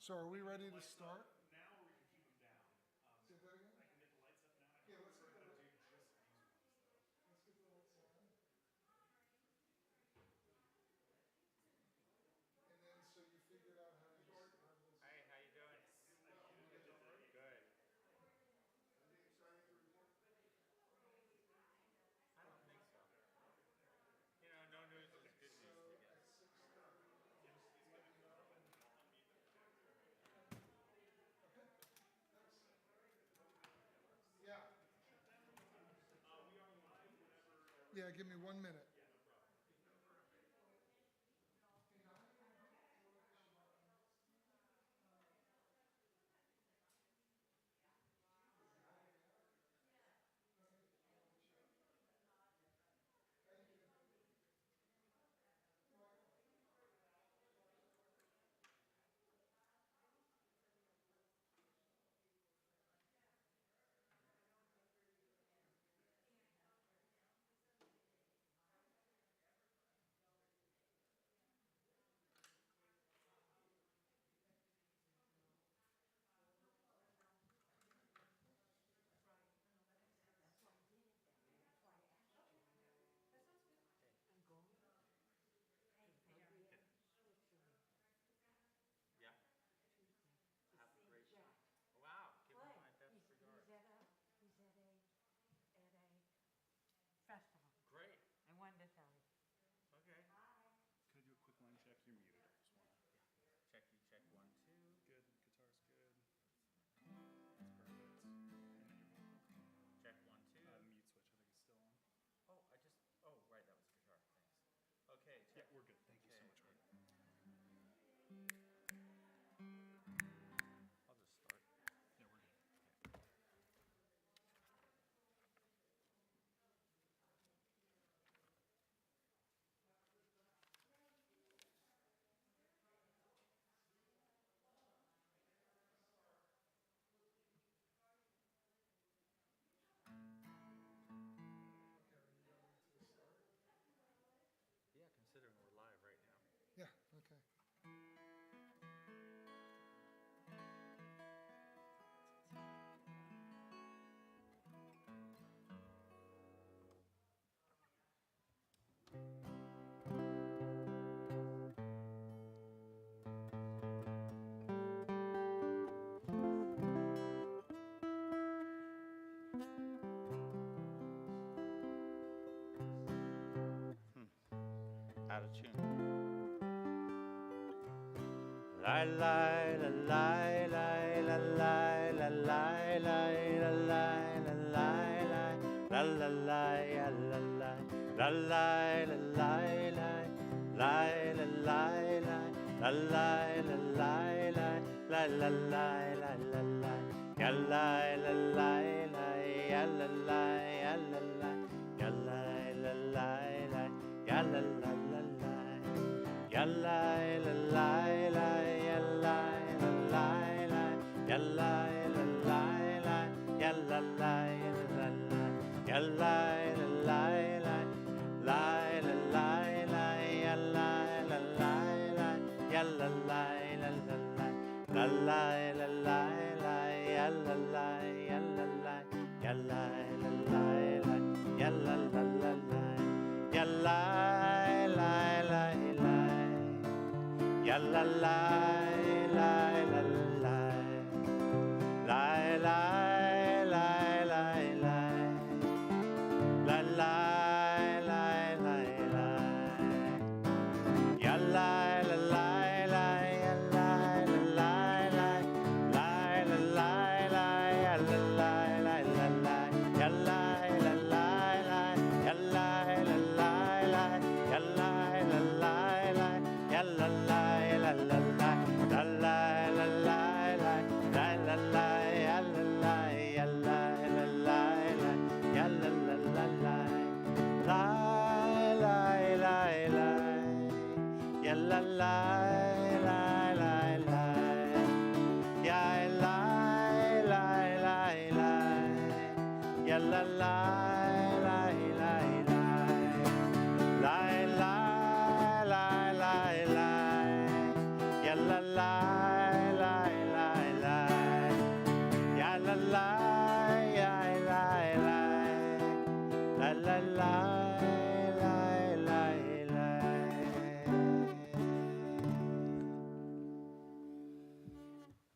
So are we ready to start? Now or we can keep them down. Say that again? I can get the lights up now. Yeah, let's get We're the gonna lights. do just these ones though. Let's get the lights on. And then, so you figured out how to use this. Hey, how you doing? Good. Anything exciting to report? I don't think so. You know, no news is good news, I guess. At 6:30, let me know. Okay, thanks. Yeah. Yeah, give me 1 minute. Yeah? Have a great show. Wow, give him my best regards. He's at a festival. Great. I wanted to tell you. Okay. Could I do a quick line check? You're muted. I just wanna. Check, 1, 2. Good. Guitar's good. That's perfect. And then your vocal. Check 1, 2. Mute switch. I think it's still on. Oh, right, that was guitar. Thanks. Okay, Yeah, check. we're good. Thank you so much, Art. I'll just start. Yeah, we're good. Yeah, considering we're live right now. Yeah, okay. Out of tune. La la la la la la la la la la la la la la la la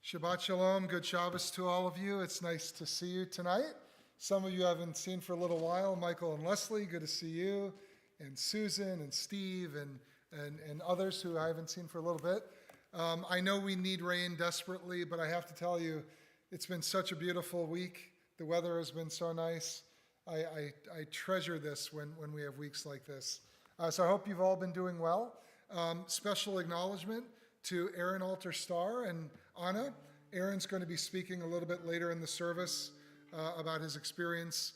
Shabbat Shalom, good Shabbos to all of you. It's nice to see you tonight. Some of you I haven't seen for a little while. Michael and Leslie, good to see you. And Susan and Steve and others who I haven't seen for a little bit. I know we need rain desperately, but I have to tell you, it's been such a beautiful week. The weather has been so nice. I treasure this when we have weeks like this. So I hope you've all been doing well. Special acknowledgement to Aaron Alter Starr and Anna. Aaron's going to be speaking a little bit later in the service about his experience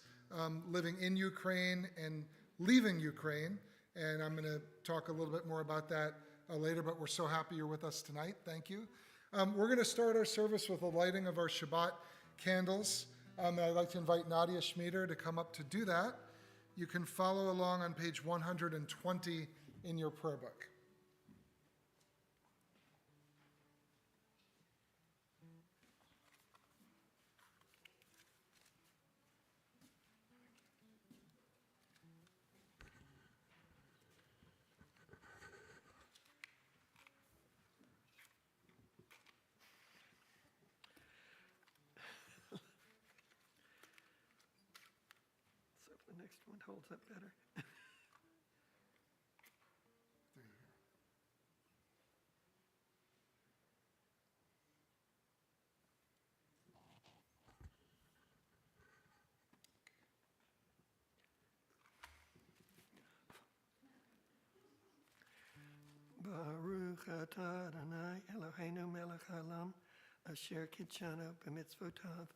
living in Ukraine and leaving Ukraine. And I'm going to talk a little bit more about that later, but we're so happy you're with us tonight. Thank you. We're going to start our service with the lighting of our Shabbat candles. I'd like to invite Nadia Schmieder to come up to do that. You can follow along on page 120 in your prayer book. So the next one holds up better. There you go. Baruch atah Adonai Eloheinu melech haolam asher kitshanu b'mitzvotav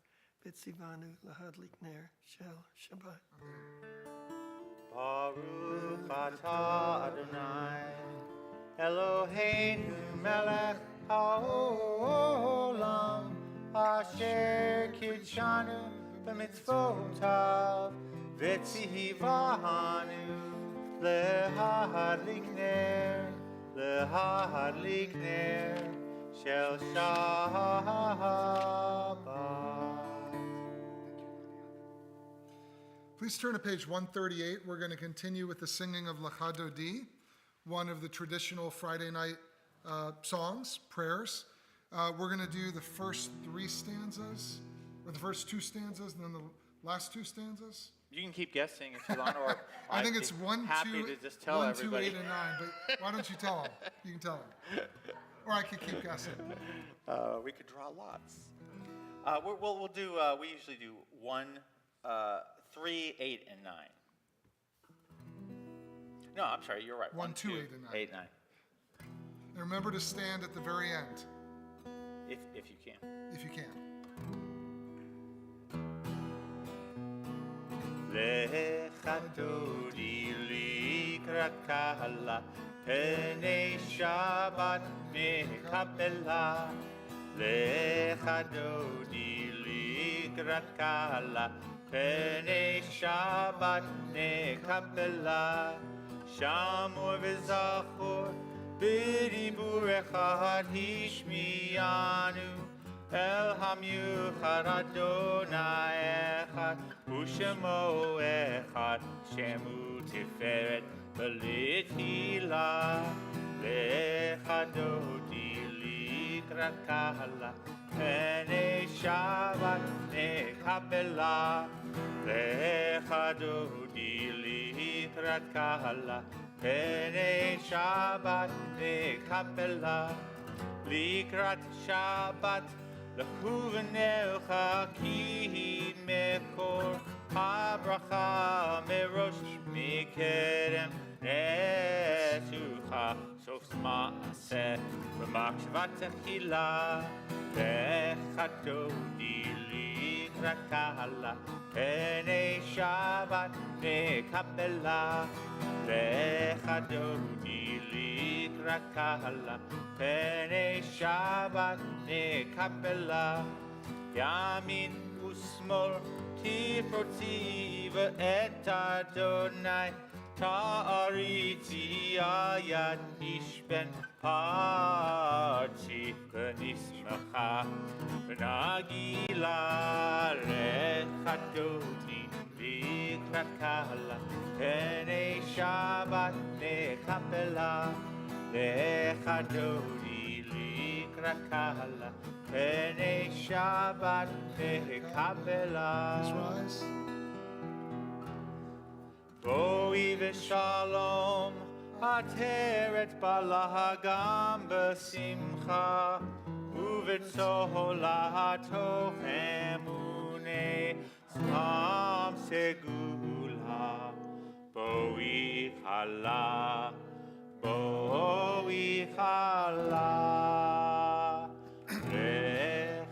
v'tzivanu lahadlik ner shel Shabbat. Baruch atah Adonai, Eloheinu melech haolam, asher kitshanu b'mitzvotav, v'tzivanu lahadlik ner shel Shabbat. Please turn to page 138. We're going to continue with the singing of Lecha Dodi, one of the traditional Friday night songs, prayers. We're going to do the first three stanzas, or the first two stanzas, and then the last two stanzas. You can keep guessing if you want, or I think I'd it's be 1, happy 2, to just tell 1, 2, everybody. 8, and 9. But why don't you tell them? You can tell them. Or I could keep guessing. We could draw lots. We'll do. We usually do 1, 3, 8, and 9. No, I'm sorry. You're right. 1, 2, 8, and 9. 8, 9. And remember to stand at the very end, If you can. if you can. Lecha Dodi likrat kala, Penei Shabbat mekabela. Lecha Dodi likrat kala, Penei Shabbat mekabela. Shamor v'zachor, b'dibur echad hishmiyanu. El hamyuchad Adonai echad, u'shemo echad, shemu tiferet b'litila. Lecha Dodi likrat kala, Penei Shabbat nekabela. Lecha Dodi likrat kala, Penei Shabbat nekabela. Likrat Shabbat L'chuvenecha ki mekor habracha merosh mikerem nesucha sof ma'aseh v'machshavat techila. Lecha Dodi likrat kala, Penei Shabbat nekabela. Lecha Dodi likrat kala, Penei Shabbat nekabela. Yamin usmol tifroti v'et Adonai, ta'ariti ayad ishben parchi v'nismacha v'nagila. Lecha Dodi likrat kala, Penei Shabbat nekabela. Lecha Dodi likrat kala, Shabbat Please Kabbalat rise. Boi v'shalom ateret balahagam b'simcha uvetzolato emune sam segula boi chala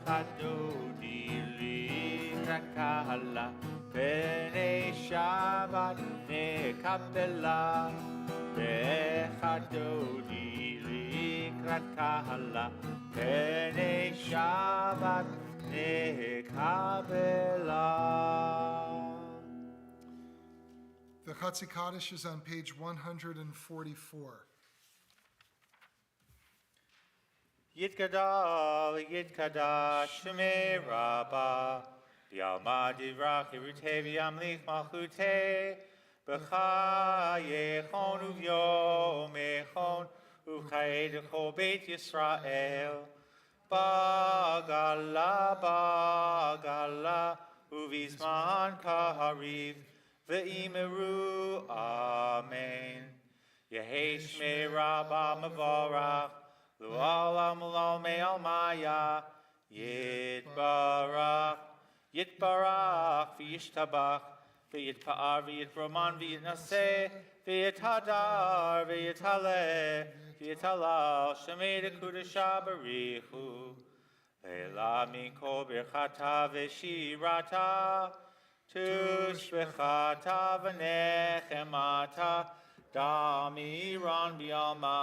v'chadodi likrakala B'nei Shabbat nekabela B'chadodi likrat kahala B'nei Shabbat nekabela. The Chatzi Kaddish is on page 144. Yitkadash Shemei Rabbah Yalma divrach irute v'yamlich malchute b'cha yechon uv'yom echon uv'chaye d'chol Beit Yisrael bagala uv'izman kahariv v'imeru amen Yehei Shmei Rabbah Mavorach Lu'alam Ulal Me'al Maya Yitbarach Yitbarach, v'yishtabach, v'yitpa'ar, v'yitroman, v'yitnaseh, v'yithadar, v'yithaleh, v'yithalal, shemei dekudasha barichu, ve'la mikol birchata v'shirata, tushbechata v'nechemata, damiran b'yalma,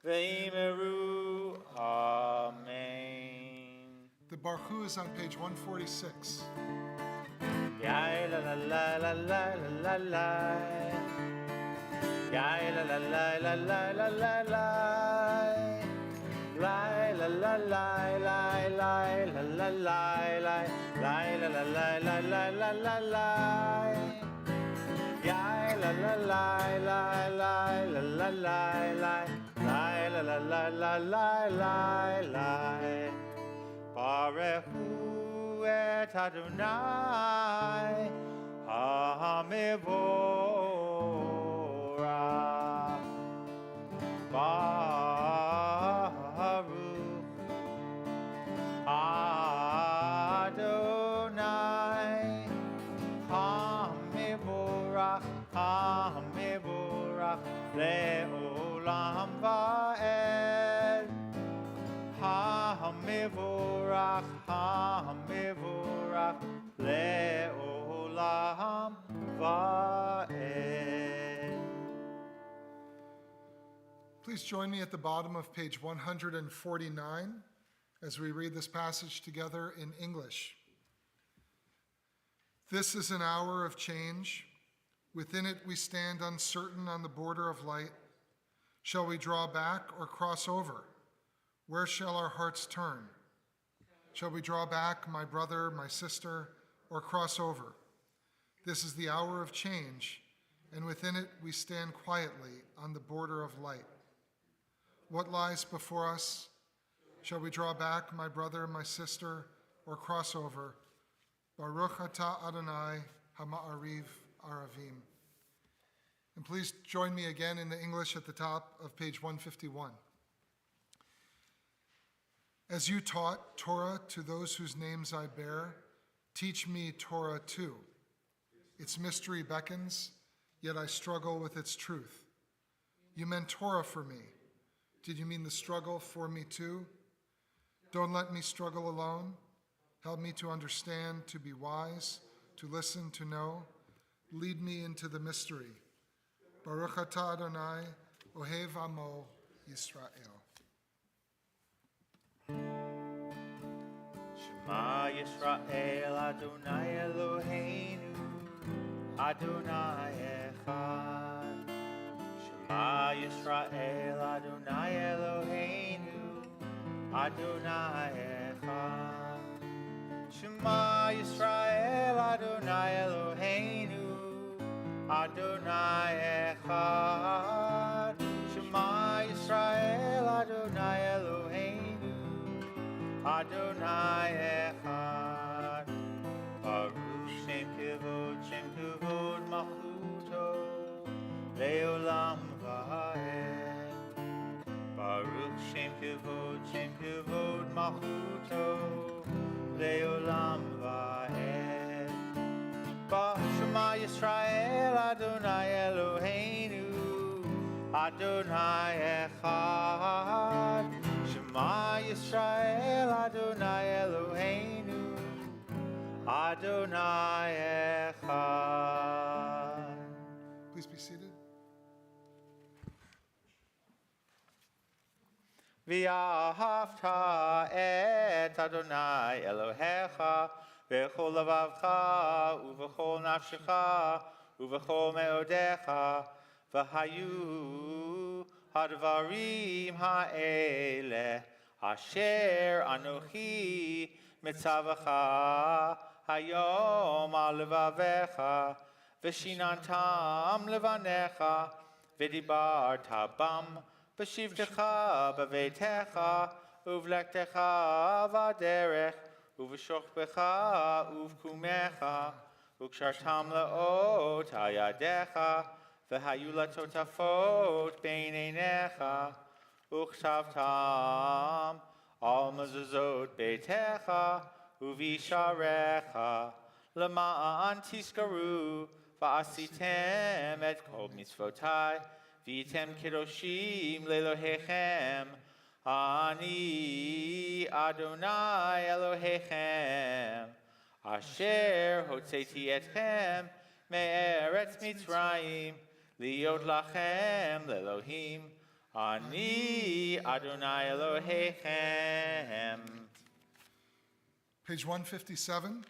v'imeru, amen. The Baruch is on page 146. Yai la la la la la la la. Yai la la la la la la la la. Lai la la la la la la la la la. Lai la la la la la la la la. Yai la la la la la la la la la. Lai la la la la la la la. Barechu et Adonai HaMevorach Baruch Adonai HaMevorach Le'olam Va'ed HaMevorach Le'olam Va'ed. Please join me at the bottom of page 149 as we read this passage together in English. This is an hour of change. Within it we stand uncertain on the border of light. Shall we draw back or cross over? Where shall our hearts turn? Shall we draw back, my brother, my sister, or cross over? This is the hour of change, and within it we stand quietly on the border of light. What lies before us? Shall we draw back, my brother, my sister, or cross over? Baruch atah Adonai Hama'ariv Aravim. And please join me again in the English at the top of page 151. As you taught Torah to those whose names I bear, teach me Torah too. Its mystery beckons, yet I struggle with its truth. You meant Torah for me. Did you mean the struggle for me too? Don't let me struggle alone. Help me to understand, to be wise, to listen, to know. Lead me into the mystery. Baruch atah Adonai, Ohev Amo Yisrael. Shema Yisrael Adonai Eloheinu Adonai Echad. Shema Yisrael Adonai Eloheinu Adonai Echad. Shema Yisrael Adonai Eloheinu Adonai Echad. Shema Yisrael Adonai Eloheinu Adonai Adonai Echad. Baruch Shem Kevod Malchuto, Leolam Va'ed. Baruch Shem Kevod Malchuto, Leolam Va'ed. Shema Yisrael Adonai Eloheinu, Adonai Echad. Shema Yisrael Adonai Eloheinu, Adonai Echad. Please be seated. V'ahavta et Adonai Elohecha v'chol lavavcha uv'chol nafshecha uv'chol meodecha v'hayu hadvarim ha'ele asher anochi mitzavacha hayom al levavecha v'shinantam levanecha v'dibarta bam B'shivtecha b'veitecha uv'lektecha v'aderech uv'shochbecha uv'kumecha u'kshartam la'ot hayadecha v'hayu latotafot bein einecha u'chtavtam al mezuzot beitecha uv'isharecha lema'an tiskaru v'asitem et kol mitzvotai Vitem Kedoshim Lelohechem, Ani Adonai Elohechem, Asher Hotzeti Etchem Me'eretz Mitzrayim, Liot Lachem Lelohim, Ani Adonai Elohechem. Page 157.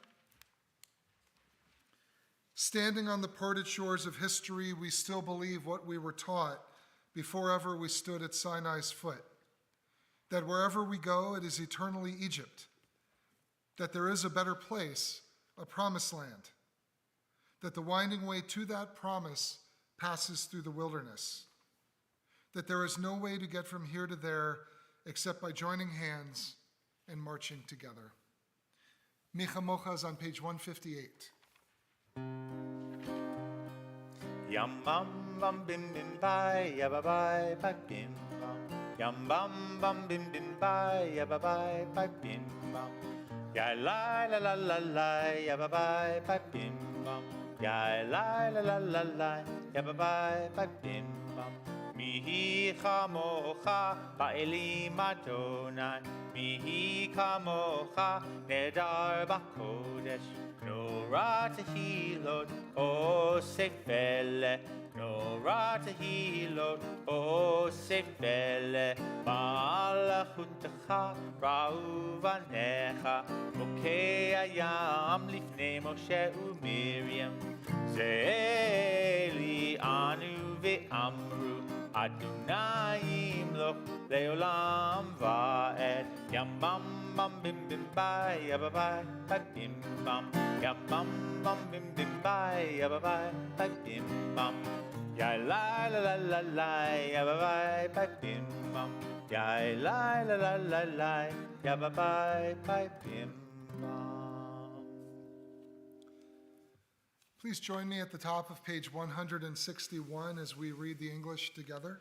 Standing on the parted shores of history, we still believe what we were taught before ever we stood at Sinai's foot, that wherever we go, it is eternally Egypt, that there is a better place, a promised land, that the winding way to that promise passes through the wilderness, that there is no way to get from here to there except by joining hands and marching together. Micha Mocha is on page 158. Yam bam bam bim bim bye ya ba bye bye bim bam. Yam bam bam bim bim bye ya ba bye bye bim bam. Ya la la la la la ya ba bye bye bim bam. Ya la la la la la ya ba bye bye bim bam. Mihi chamocha ba'elim Adonai. Mihi kamocha nedar b'kodesh. No ratahilot o sefele, no ratahilot o sefele. Malachutecha ra'uvanecha, mokei hayam lifnei Moshe uMiriam. Ze'eli anu ve'amru, Adonai imloch leolam va'ed. Yam bam bam bim bim bye ya ba bye bye bim bam. Yam bam bam bim bim bye ya ba bye bye bim bam. Ya la la la la la ya ba bye bye bim bam. Ya la la la la la ya ba bye bye bim bam. Please join me at the top of page 161 as we read the English together.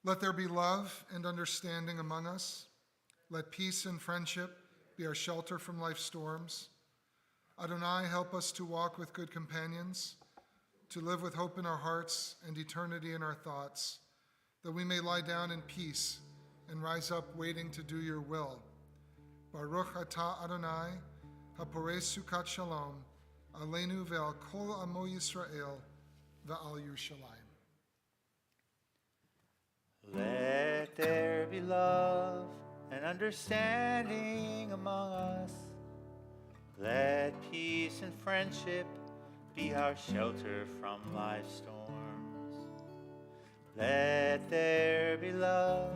Let there be love and understanding among us. Let peace and friendship be our shelter from life's storms. Adonai, help us to walk with good companions, to live with hope in our hearts and eternity in our thoughts, that we may lie down in peace and rise up waiting to do your will. Baruch atah Adonai, haporei sukat shalom, aleinu ve'al kol amo Yisrael, ve'al Yerushalayim. Let there be love and understanding among us. Let peace and friendship be our shelter from life's storms. Let there be love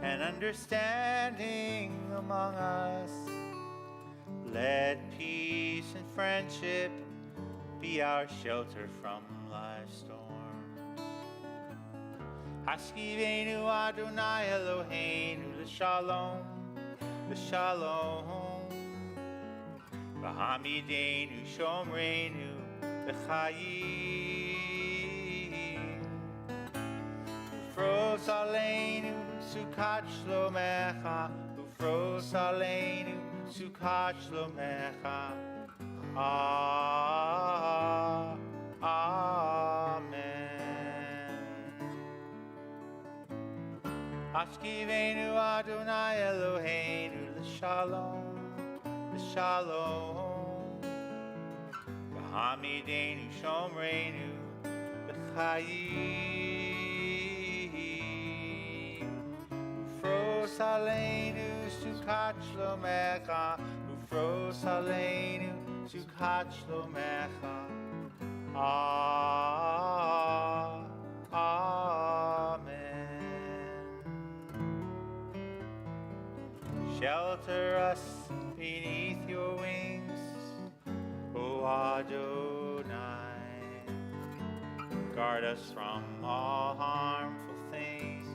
and understanding among us. Let peace and friendship be our shelter from life's storms. Haskivenu Adonai Eloheinu l'shalom. Shalom. V'hamidenu shomrenu b'chayim. Ufros aleinu sukat shlomecha. Ufros aleinu sukat shlomecha. Amen. Ashkivenu Adonai Eloheinu l'shalom, l'shalom. V'hamidenu shomreinu b'chayim. Ufros aleinu sukat shlomecha. Ufros aleinu sukat shlomecha. Amen. Shelter us beneath your wings, O Adonai. Guard us from all harmful things,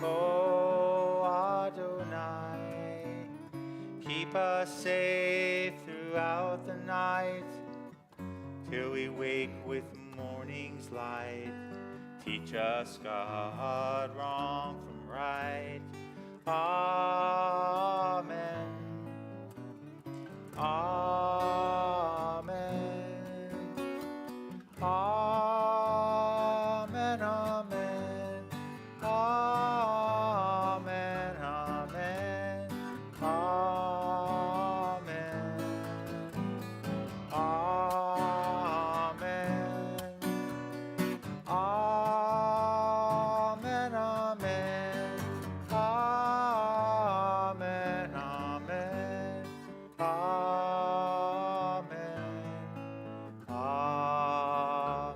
O Adonai. Keep us safe throughout the night, till we wake with morning's light. Teach us, God, wrong from right. Amen. Amen. Amen. Amen. Amen. Amen. Amen. Amen. Amen. Amen. Amen. Amen. Amen. Amen.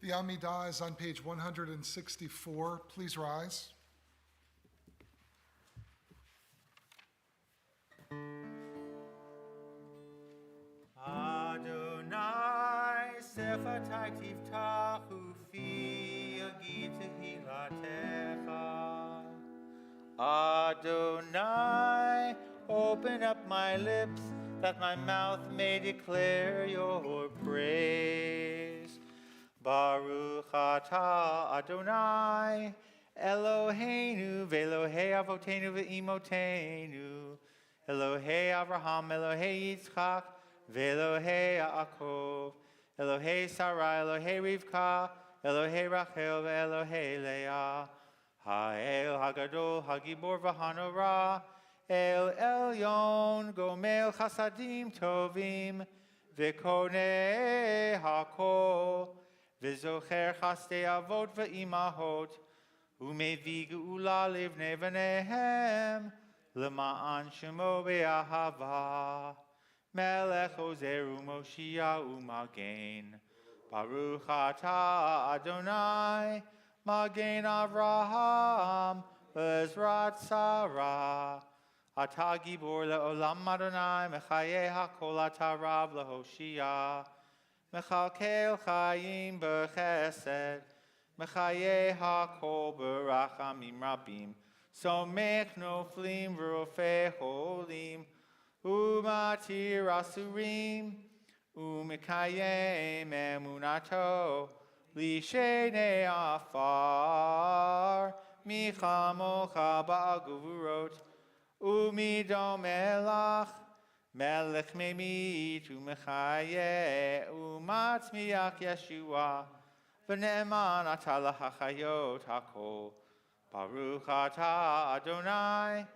The Amidah is on page 164. Please rise. Adonai sefatai tiftachu fi yagi tehilatecha. Adonai, open up my lips, that my mouth may declare your praise. Baruch atah Adonai, Eloheinu ve'Elohei avotenu ve'imotenu, Elohei Avraham, Elohei Yitzchak, ve'Elohei Yaakov, Elohei Sarai, Elohei Rivka, Elohei Rachel, ve'Elohei Leah, Ha'el Hagadol, Hagibor v'Hanora, El Elyon, Gomel Chasadim Tovim, V'Konei Hakol, V'Zocher Chastei Avot v'Imahot, U'Mevi Geula Livnei V'Nehem, L'Ma'an Shemo Be'ahava, Melech Ozer U'Moshia U'Magen, Baruch Atah Adonai, Magen Avraham, Ezrat Sarah, Atah Gibor Le'olam Adonai, Mechaye HaKol Atah Rav Lehoshia, Mechalkel Chayim B'Chesed, Mechaye HaKol B'Rachamim Rabim, Somech Noflim V'Rofei Holim, Umatir Asurim, Umekayem Emunato, Lishenei Afar, Michamocha Ba'aguvurot, Umidom Melach, Melech Memit, Umechaye, Umatzmiach Yeshua, V'ne'eman Atah L'Hachayot HaKol, Baruch Atah Adonai,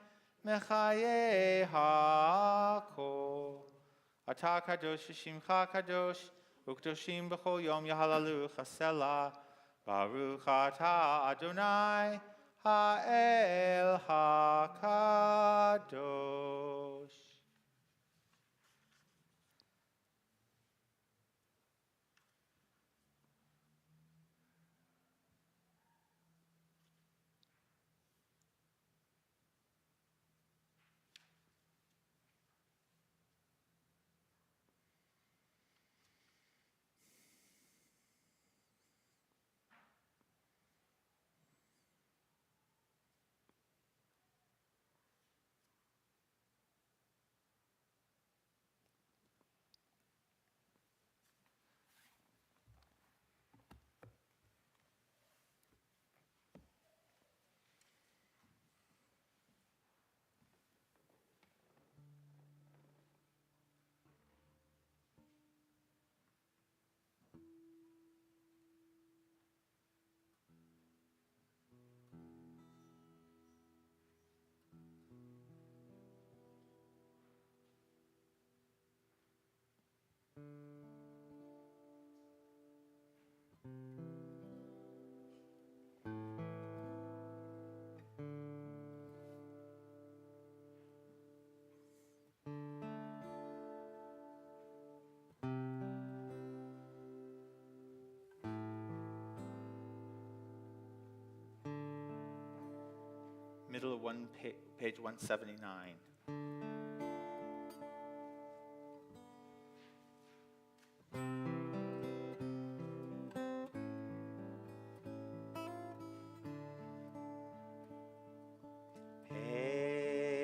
Mechaye HaKol. Atah Kadosh Shimcha Kadosh, Ukdoshim B'chol Yom Yahalalu Chasela, Baruch Atah Adonai, Ha'el HaKadosh. middle of page 179.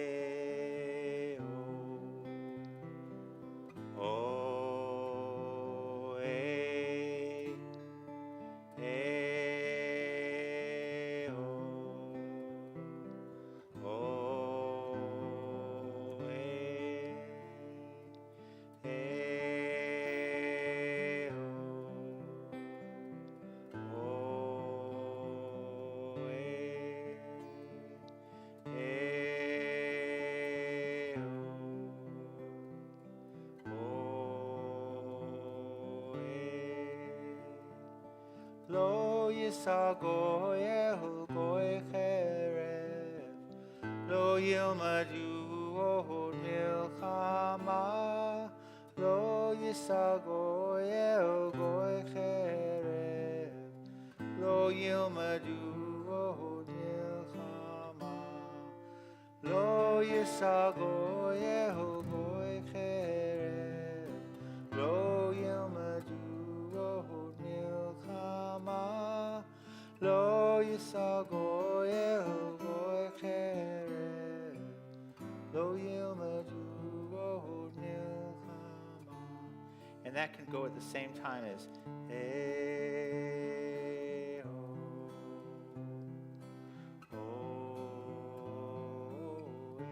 Hey, oh, oh, hey, hey, oh, oh, hey, hey, oh, oh, hey. Lo yisago yehu goy cherev, lo yilmadu od milchama. Lo yisago yehu goy cherev, lo yilmadu od milchama. Lo yisago yehu goy cherev, lo yilmadu od milchama. Lo yisago yehu goy cherev, lo yilmadu od milchama. And that can go at the same time as eh, oh, oh, eh,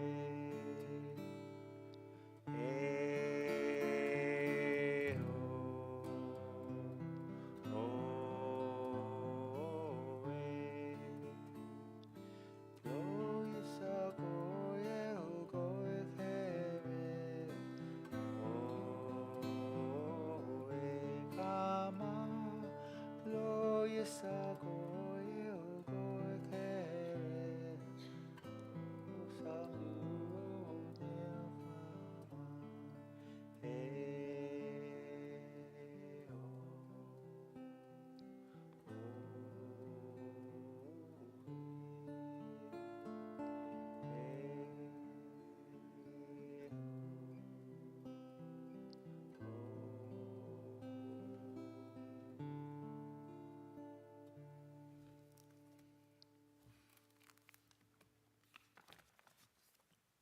eh, oh, oh, eh. Lo yisago yehu goy cherev, oh, kama. Lo yisago yehu goy cherev, lo salu milchama.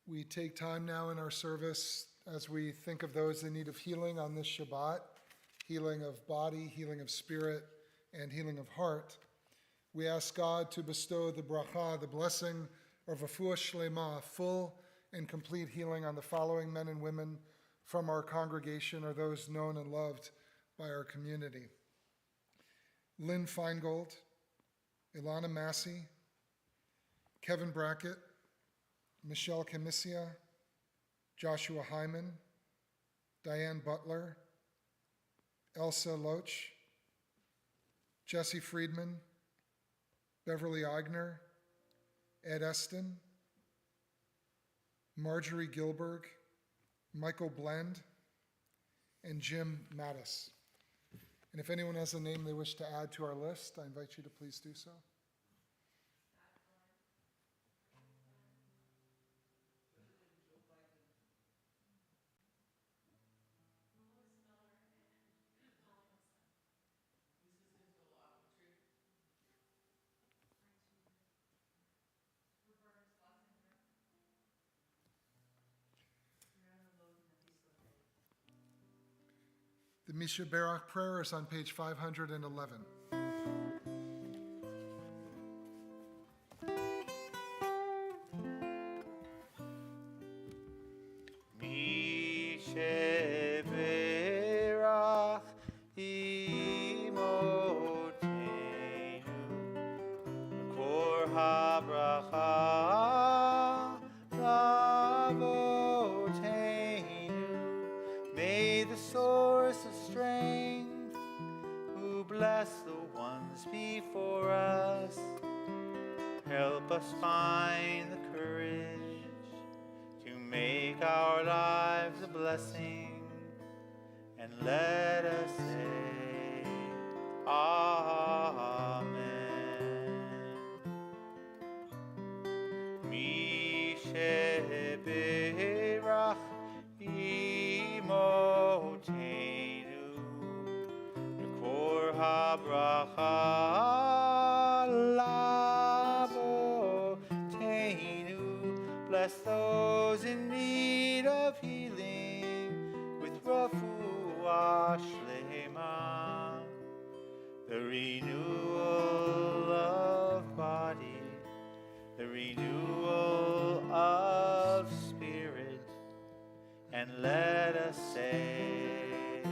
We take time now in our service as we think of those in need of healing on this Shabbat, healing of body, healing of spirit, and healing of heart. We ask God to bestow the bracha, the blessing of refuah shlema, full and complete healing on the following men and women from our congregation or those known and loved by our community: Lynn Feingold, Ilana Massey, Kevin Brackett, Michelle Camisia, Joshua Hyman, Diane Butler, Elsa Loach, Jesse Friedman, Beverly Eigner, Ed Eston, Marjorie Gilberg, Michael Blend, and Jim Mattis. And if anyone has a name they wish to add to our list, I invite you to please do so. The Misha Barak prayer is on page 511. Mishe berach imotenu, kor habracha lavotenu. May the source of strength, who bless the ones before us, help us find the courage to make our lives a blessing, and let us say, Amen. bless those in need of healing with refuah shlema, the renewal of body, the renewal of spirit, and let us say,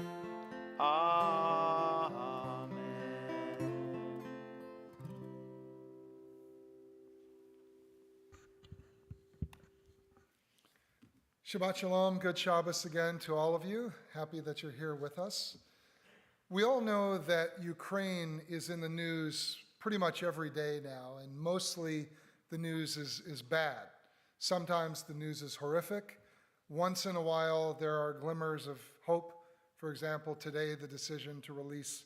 Amen. Shabbat Shalom, good Shabbos again to all of you. Happy that you're here with us. We all know that Ukraine is in the news pretty much every day now, and mostly the news is bad. Sometimes the news is horrific. Once in a while, there are glimmers of hope. For example, today, the decision to release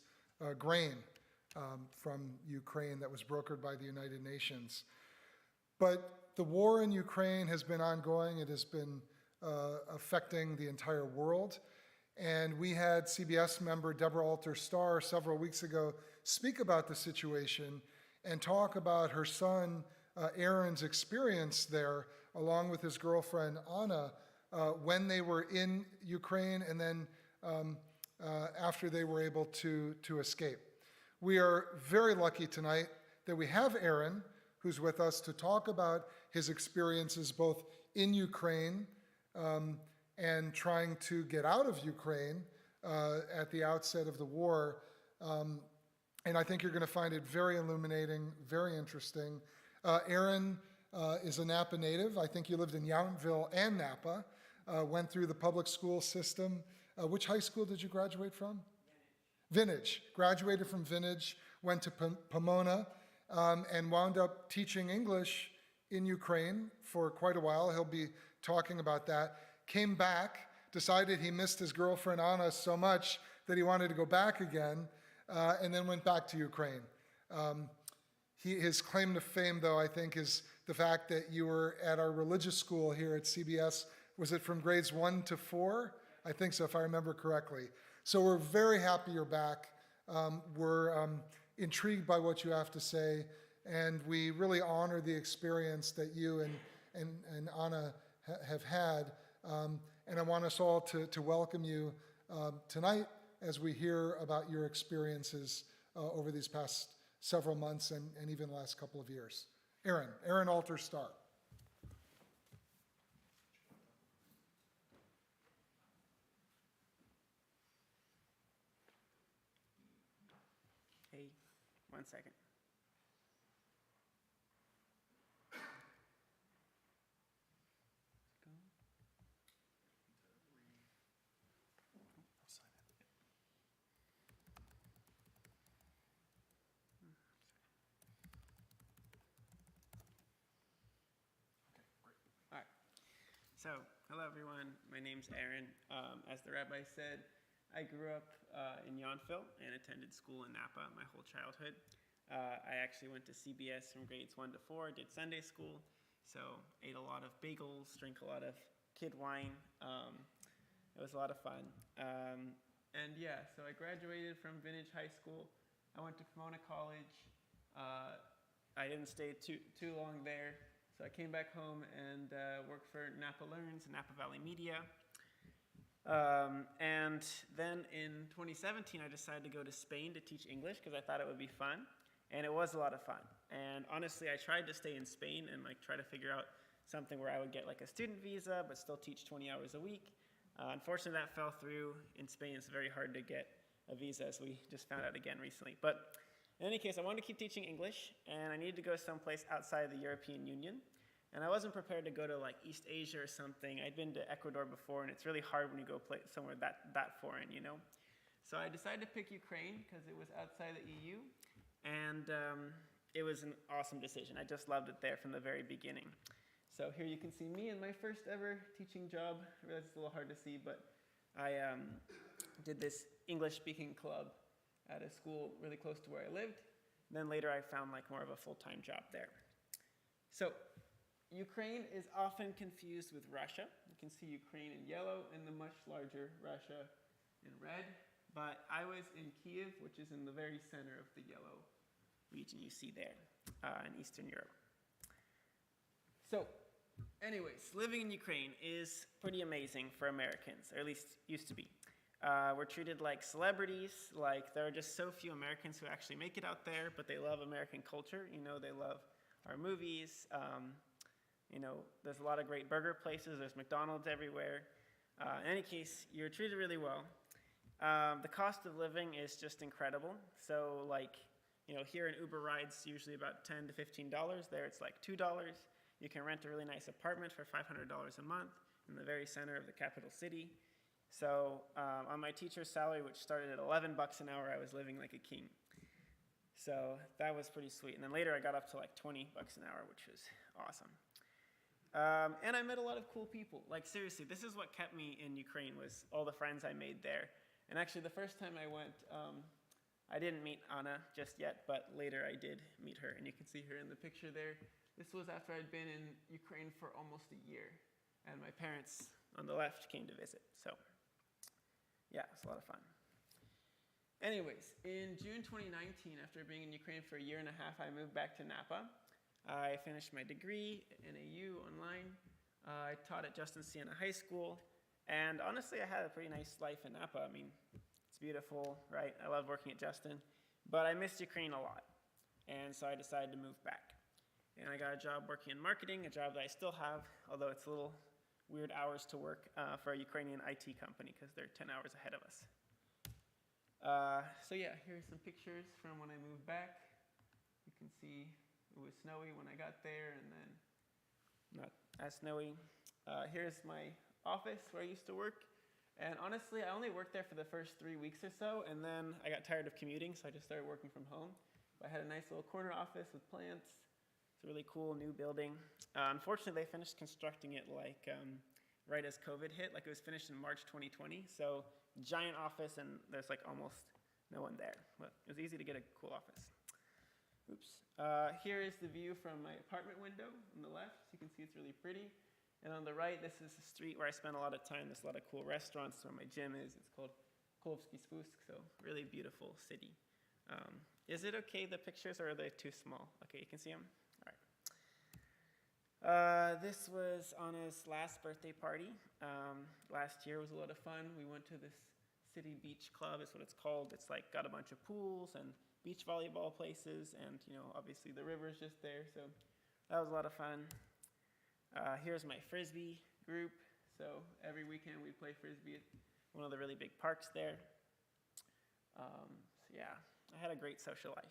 grain from Ukraine that was brokered by the United Nations. But the war in Ukraine has been ongoing. It has been affecting the entire world. And we had CBS member Deborah Alter-Starr several weeks ago speak about the situation and talk about her son Aaron's experience there, along with his girlfriend Anna, when they were in Ukraine and then after they were able to escape. We are very lucky tonight that we have Aaron, who's with us to talk about his experiences both in Ukraine and trying to get out of Ukraine at the outset of the war. And I think you're going to find it very illuminating, very interesting. Aaron is a Napa native. I think you lived in Yountville and Napa, went through the public school system. Which high school did you graduate from? Vintage. Graduated from Vintage, went to Pomona, and wound up teaching English in Ukraine for quite a while. He'll be talking about that. Came back, decided he missed his girlfriend Anna so much that he wanted to go back again, and then went back to Ukraine. His claim to fame, though, I think, is the fact that you were at our religious school here at CBS. Was it from grades 1 to 4? I think so, if I remember correctly. So we're very happy you're back. We're intrigued by what you have to say, and we really honor the experience that you and Anna have had. And I want us all to welcome you tonight as we hear about your experiences over these past several months and even the last couple of years. Aaron Alter-Starr. Hey, 1 second. All right. So, hello everyone. My name's Aaron. As the rabbi said, I grew up in Yountville and attended school in Napa my whole childhood. I actually went to CBS from grades 1 to 4, did Sunday school, so ate a lot of bagels, drank a lot of kid wine. It was a lot of fun. And yeah, so I graduated from Vintage High School. I went to Pomona College. I didn't stay too long there, so I came back home and worked for Napa Learns and Napa Valley Media. And then in 2017, I decided to go to Spain to teach English because I thought it would be fun, and it was a lot of fun. And honestly, I tried to stay in Spain and try to figure out something where I would get a student visa but still teach 20 hours a week. Unfortunately, that fell through. In Spain, it's very hard to get a visa, as we just found out again recently. But in any case, I wanted to keep teaching English, and I needed to go someplace outside the European Union. And I wasn't prepared to go to East Asia or something. I'd been to Ecuador before, and it's really hard when you go somewhere that foreign, you know? So I decided to pick Ukraine because it was outside the EU, and it was an awesome decision. I just loved it there from the very beginning. So here you can see me in my first ever teaching job. I realize it's a little hard to see, but I did this English-speaking club at a school really close to where I lived. And then later I found more of a full-time job there. So Ukraine is often confused with Russia. You can see Ukraine in yellow and the much larger Russia in red. But I was in Kiev, which is in the very center of the yellow region you see there in Eastern Europe. So anyways, living in Ukraine is pretty amazing for Americans, or at least used to be. We're treated like celebrities, like there are just so few Americans who actually make it out there, but they love American culture. You know, they love our movies. You know, there's a lot of great burger places. There's McDonald's everywhere. In any case, you're treated really well. The cost of living is just incredible. So, like, you know, here in Uber rides usually about $10 to $15. There it's like $2. You can rent a really nice apartment for $500 a month in the very center of the capital city. So on my teacher's salary, which started at 11 bucks an hour, I was living like a king. So that was pretty sweet. And then later I got up to like 20 bucks an hour, which was awesome. And I met a lot of cool people. Like seriously, this is what kept me in Ukraine, was all the friends I made there. And actually the first time I went, I didn't meet Anna just yet, but later I did meet her. And you can see her in the picture there. This was after I'd been in Ukraine for almost a year. And my parents on the left came to visit. So yeah, it was a lot of fun. Anyways, in June 2019, after being in Ukraine for a year and a half, I moved back to Napa. I finished my degree in AU online. I taught at Justin Siena High School. And honestly, I had a pretty nice life in Napa. I mean, it's beautiful, right? I love working at Justin. But I missed Ukraine a lot. And so I decided to move back. And I got a job working in marketing, a job that I still have, although it's a little weird hours to work for a Ukrainian IT company because they're 10 hours ahead of us. So yeah, here's some pictures from when I moved back. You can see it was snowy when I got there, and then not as snowy. Here's my office where I used to work. And honestly, I only worked there for the first 3 weeks or so, and then I got tired of commuting, so I just started working from home. But I had a nice little corner office with plants. It's a really cool new building. Unfortunately, they finished constructing it like right as COVID hit. Like it was finished in March 2020. So giant office, and there's like almost no one there. But it was easy to get a cool office. Oops. Here is the view from my apartment window on the left. You can see it's really pretty. And on the right, this is the street where I spend a lot of time. There's a lot of cool restaurants where my gym is. It's called Kolovsky Spust, so really beautiful city. Is it okay, the pictures, or are they too small? Okay, you can see them? All right. This was Anna's last birthday party. Last year was a lot of fun. We went to this city beach club, is what it's called. It's like got a bunch of pools and beach volleyball places, and you know, obviously the river's just there, so that was a lot of fun. Here's my Frisbee group. So every weekend we play Frisbee at one of the really big parks there. So yeah, I had a great social life.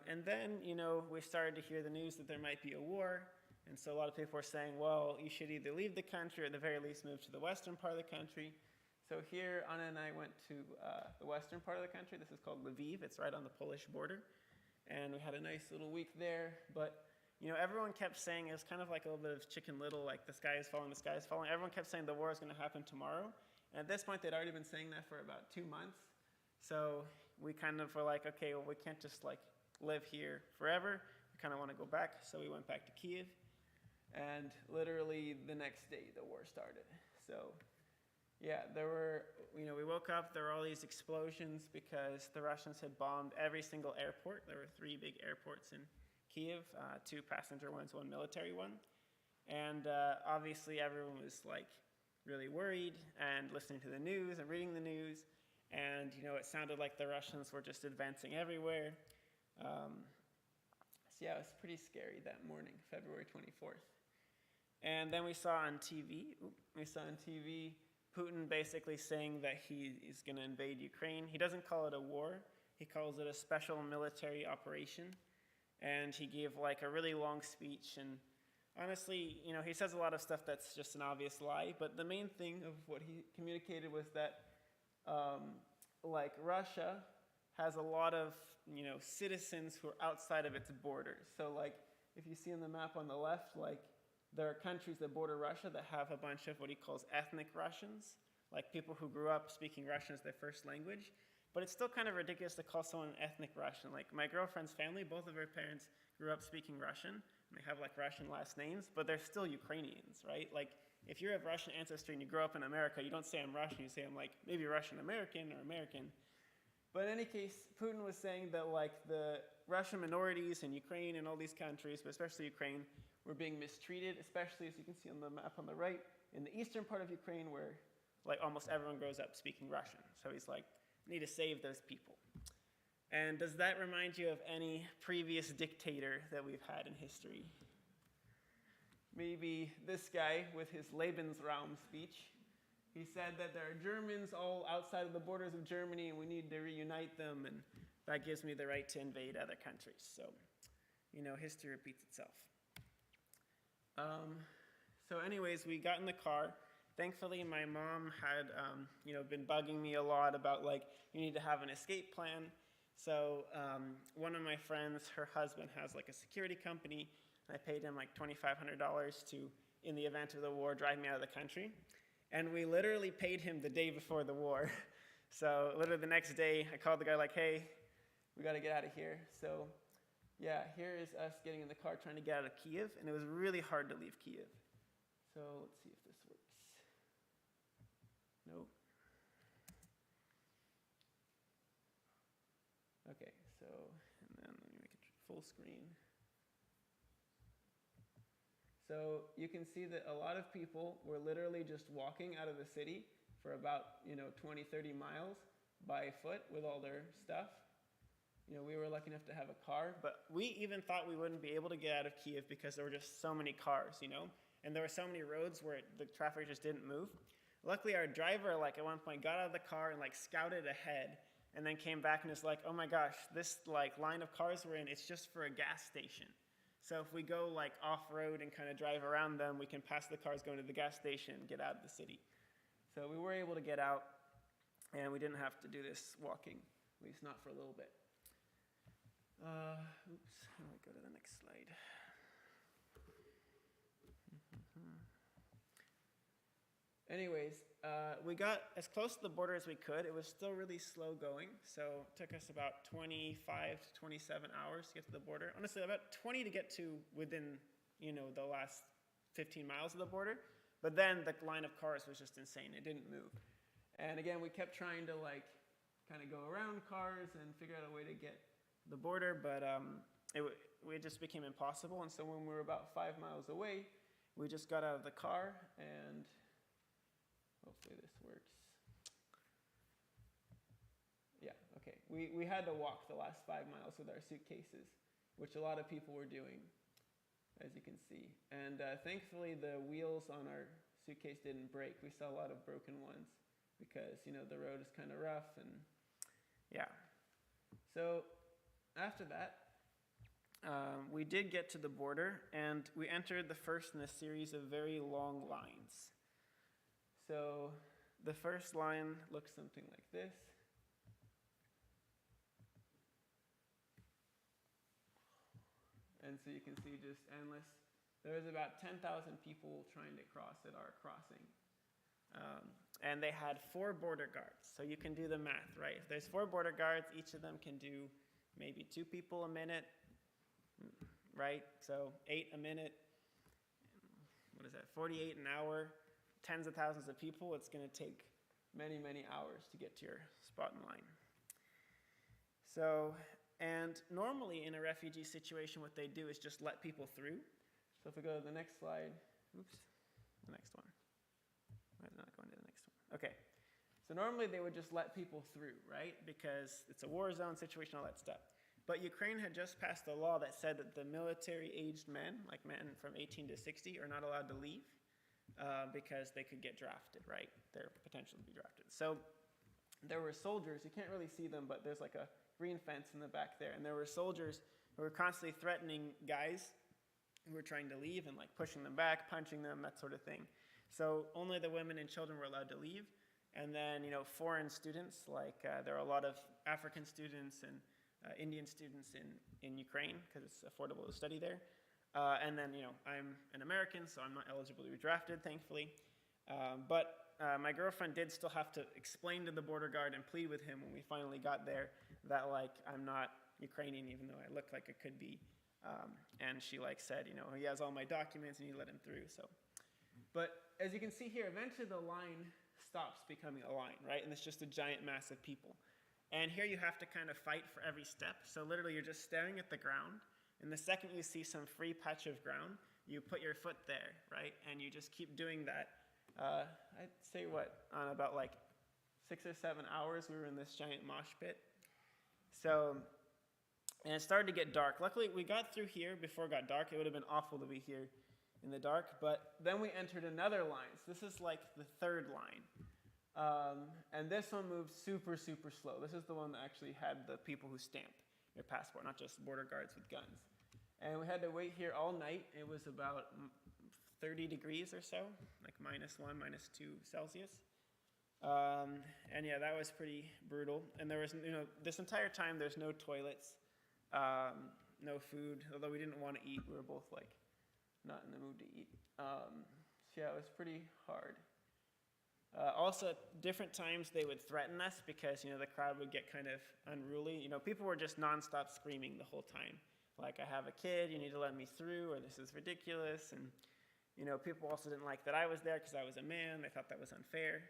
And then, you know, we started to hear the news that there might be a war. And so a lot of people were saying, well, you should either leave the country or at the very least move to the western part of the country. So here, Anna and I went to the western part of the country. This is called Lviv. It's right on the Polish border. And we had a nice little week there. But you know, everyone kept saying, it was kind of like a little bit of Chicken Little, like the sky is falling, the sky is falling. Everyone kept saying the war is going to happen tomorrow. And at this point, they'd already been saying that for about 2 months. So we kind of were like, okay, well, we can't just like live here forever. We kind of want to go back. So we went back to Kyiv. And literally the next day, the war started. So yeah, there were, you know, we woke up, there were all these explosions because the Russians had bombed every single airport. There were 3 big airports in Kyiv, 2 passenger ones, 1 military one. And obviously everyone was like really worried and listening to the news and reading the news. And, you know, it sounded like the Russians were just advancing everywhere. So yeah, it was pretty scary that morning, February 24th. And then we saw on TV Putin basically saying that he is going to invade Ukraine. He doesn't call it a war. He calls it a special military operation. And he gave like a really long speech, and honestly, you know, he says a lot of stuff that's just an obvious lie, but the main thing of what he communicated was that like Russia has a lot of, you know, citizens who are outside of its borders. So like if you see on the map on the left, like there are countries that border Russia that have a bunch of what he calls ethnic Russians, like people who grew up speaking Russian as their first language. But it's still kind of ridiculous to call someone ethnic Russian. Like my girlfriend's family, both of her parents grew up speaking Russian, and they have like Russian last names, but they're still Ukrainians, right? Like if you have Russian ancestry and you grow up in America, you don't say I'm Russian, you say I'm like maybe Russian American or American. But in any case, Putin was saying that like the Russian minorities in Ukraine and all these countries, but especially Ukraine, were being mistreated, especially as you can see on the map on the right, in the eastern part of Ukraine where like almost everyone grows up speaking Russian. So he's like, need to save those people. And does that remind you of any previous dictator that we've had in history? Maybe this guy with his Lebensraum speech. He said that there are Germans all outside of the borders of Germany and we need to reunite them, and that gives me the right to invade other countries. So, history repeats itself. So anyways, we got in the car. Thankfully, my mom had, been bugging me a lot about, like, you need to have an escape plan. So one of my friends, her husband has, like, a security company. I paid him, like, $2,500 to, in the event of the war, drive me out of the country. And we literally paid him the day before the war. So literally the next day, I called the guy, like, hey, we got to get out of here. So yeah, here is us getting in the car trying to get out of Kiev. And it was really hard to leave Kiev. So let's see if this works. Nope. Okay, so, and then let me make it full screen. So you can see that a lot of people were literally just walking out of the city for about, 20, 30 miles by foot with all their stuff. We were lucky enough to have a car, but we even thought we wouldn't be able to get out of Kiev because there were just so many cars, and there were so many roads where the traffic just didn't move. Luckily, our driver, like, at one point got out of the car and, like, scouted ahead and then came back and was like, oh my gosh, this, like, line of cars we're in, it's just for a gas station. So if we go, like, off-road and kind of drive around them, we can pass the cars going to the gas station and get out of the city. So we were able to get out, and we didn't have to do this walking, at least not for a little bit. Oops, how do I go to the next slide? Anyways, we got as close to the border as we could. It was still really slow going, so it took us about 25 to 27 hours to get to the border. Honestly, about 20 to get to within, the last 15 miles of the border. But then the line of cars was just insane. It didn't move. And again, we kept trying to, like, kind of go around cars and figure out a way to get the border, but it just became impossible. And so when we were about 5 miles away, we just got out of the car, and hopefully this works. Yeah, okay. We had to walk the last 5 miles with our suitcases, which a lot of people were doing, as you can see. And thankfully, the wheels on our suitcase didn't break. We saw a lot of broken ones because, the road is kind of rough, and yeah. So after that, we did get to the border, and we entered the first in a series of very long lines. So the first line looks something like this. And so you can see just endless. There was about 10,000 people trying to cross at our crossing. And they had 4 border guards. So you can do the math, right? If there's 4 border guards, each of them can do maybe 2 people a minute, right? So 8 a minute. What is that? 48 an hour. Tens of thousands of people. It's going to take many, many hours to get to your spot in line. So, and normally in a refugee situation, what they do is just let people through. So if we go to the next slide, oops, the next one. Why is it not going to the next one? Okay. So normally they would just let people through, right? Because it's a war zone situation, all that stuff. But Ukraine had just passed a law that said that the military-aged men, like men from 18 to 60, are not allowed to leave because they could get drafted, right? They're potentially be drafted. So there were soldiers, you can't really see them, but there's like a green fence in the back there. And there were soldiers who were constantly threatening guys who were trying to leave and like pushing them back, punching them, that sort of thing. So only the women and children were allowed to leave. And then, foreign students, like there are a lot of African students and Indian students in Ukraine because it's affordable to study there. And then, I'm an American, so I'm not eligible to be drafted, thankfully. But my girlfriend did still have to explain to the border guard and plead with him when we finally got there that, like, I'm not Ukrainian, even though I look like I could be. And she, like, said, he has all my documents and you let him through. So, but as you can see here, eventually the line stops becoming a line, right? And it's just a giant mass of people. And here you have to kind of fight for every step. So literally you're just staring at the ground. And the second you see some free patch of ground, you put your foot there, right? And you just keep doing that. I'd say on about like 6 or 7 hours, we were in this giant mosh pit. So, and it started to get dark. Luckily, we got through here before it got dark. It would have been awful to be here in the dark. But then we entered another line. So this is like the third line. And this one moved super, super slow. This is the one that actually had the people who stamp your passport, not just border guards with guns. And we had to wait here all night. It was about 30 degrees or so, like -1, -2 Celsius. And yeah, that was pretty brutal. And there was, this entire time there's no toilets, no food. Although we didn't want to eat, we were both like not in the mood to eat. So yeah, it was pretty hard. Also, at different times they would threaten us because the crowd would get kind of unruly. People were just nonstop screaming the whole time, like, "I have a kid, you need to let me through," or "This is ridiculous." And people also didn't like that I was there because I was a man. They thought that was unfair.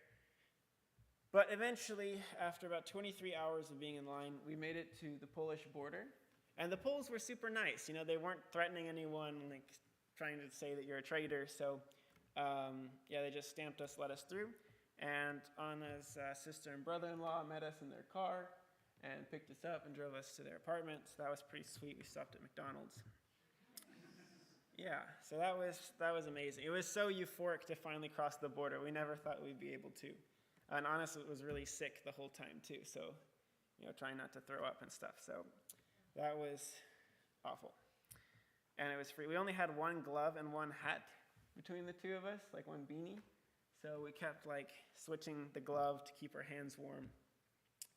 But eventually, after about 23 hours of being in line, we made it to the Polish border. And the Poles were super nice. They weren't threatening anyone, like trying to say that you're a traitor. So, yeah, they just stamped us, let us through. And Anna's sister and brother-in-law met us in their car and picked us up and drove us to their apartment. So that was pretty sweet. We stopped at McDonald's. Yeah, so that was amazing. It was so euphoric to finally cross the border. We never thought we'd be able to. And honestly, it was really sick the whole time too. So, trying not to throw up and stuff. So that was awful. And it was free. We only had one glove and one hat between the two of us, like one beanie. So we kept like switching the glove to keep our hands warm.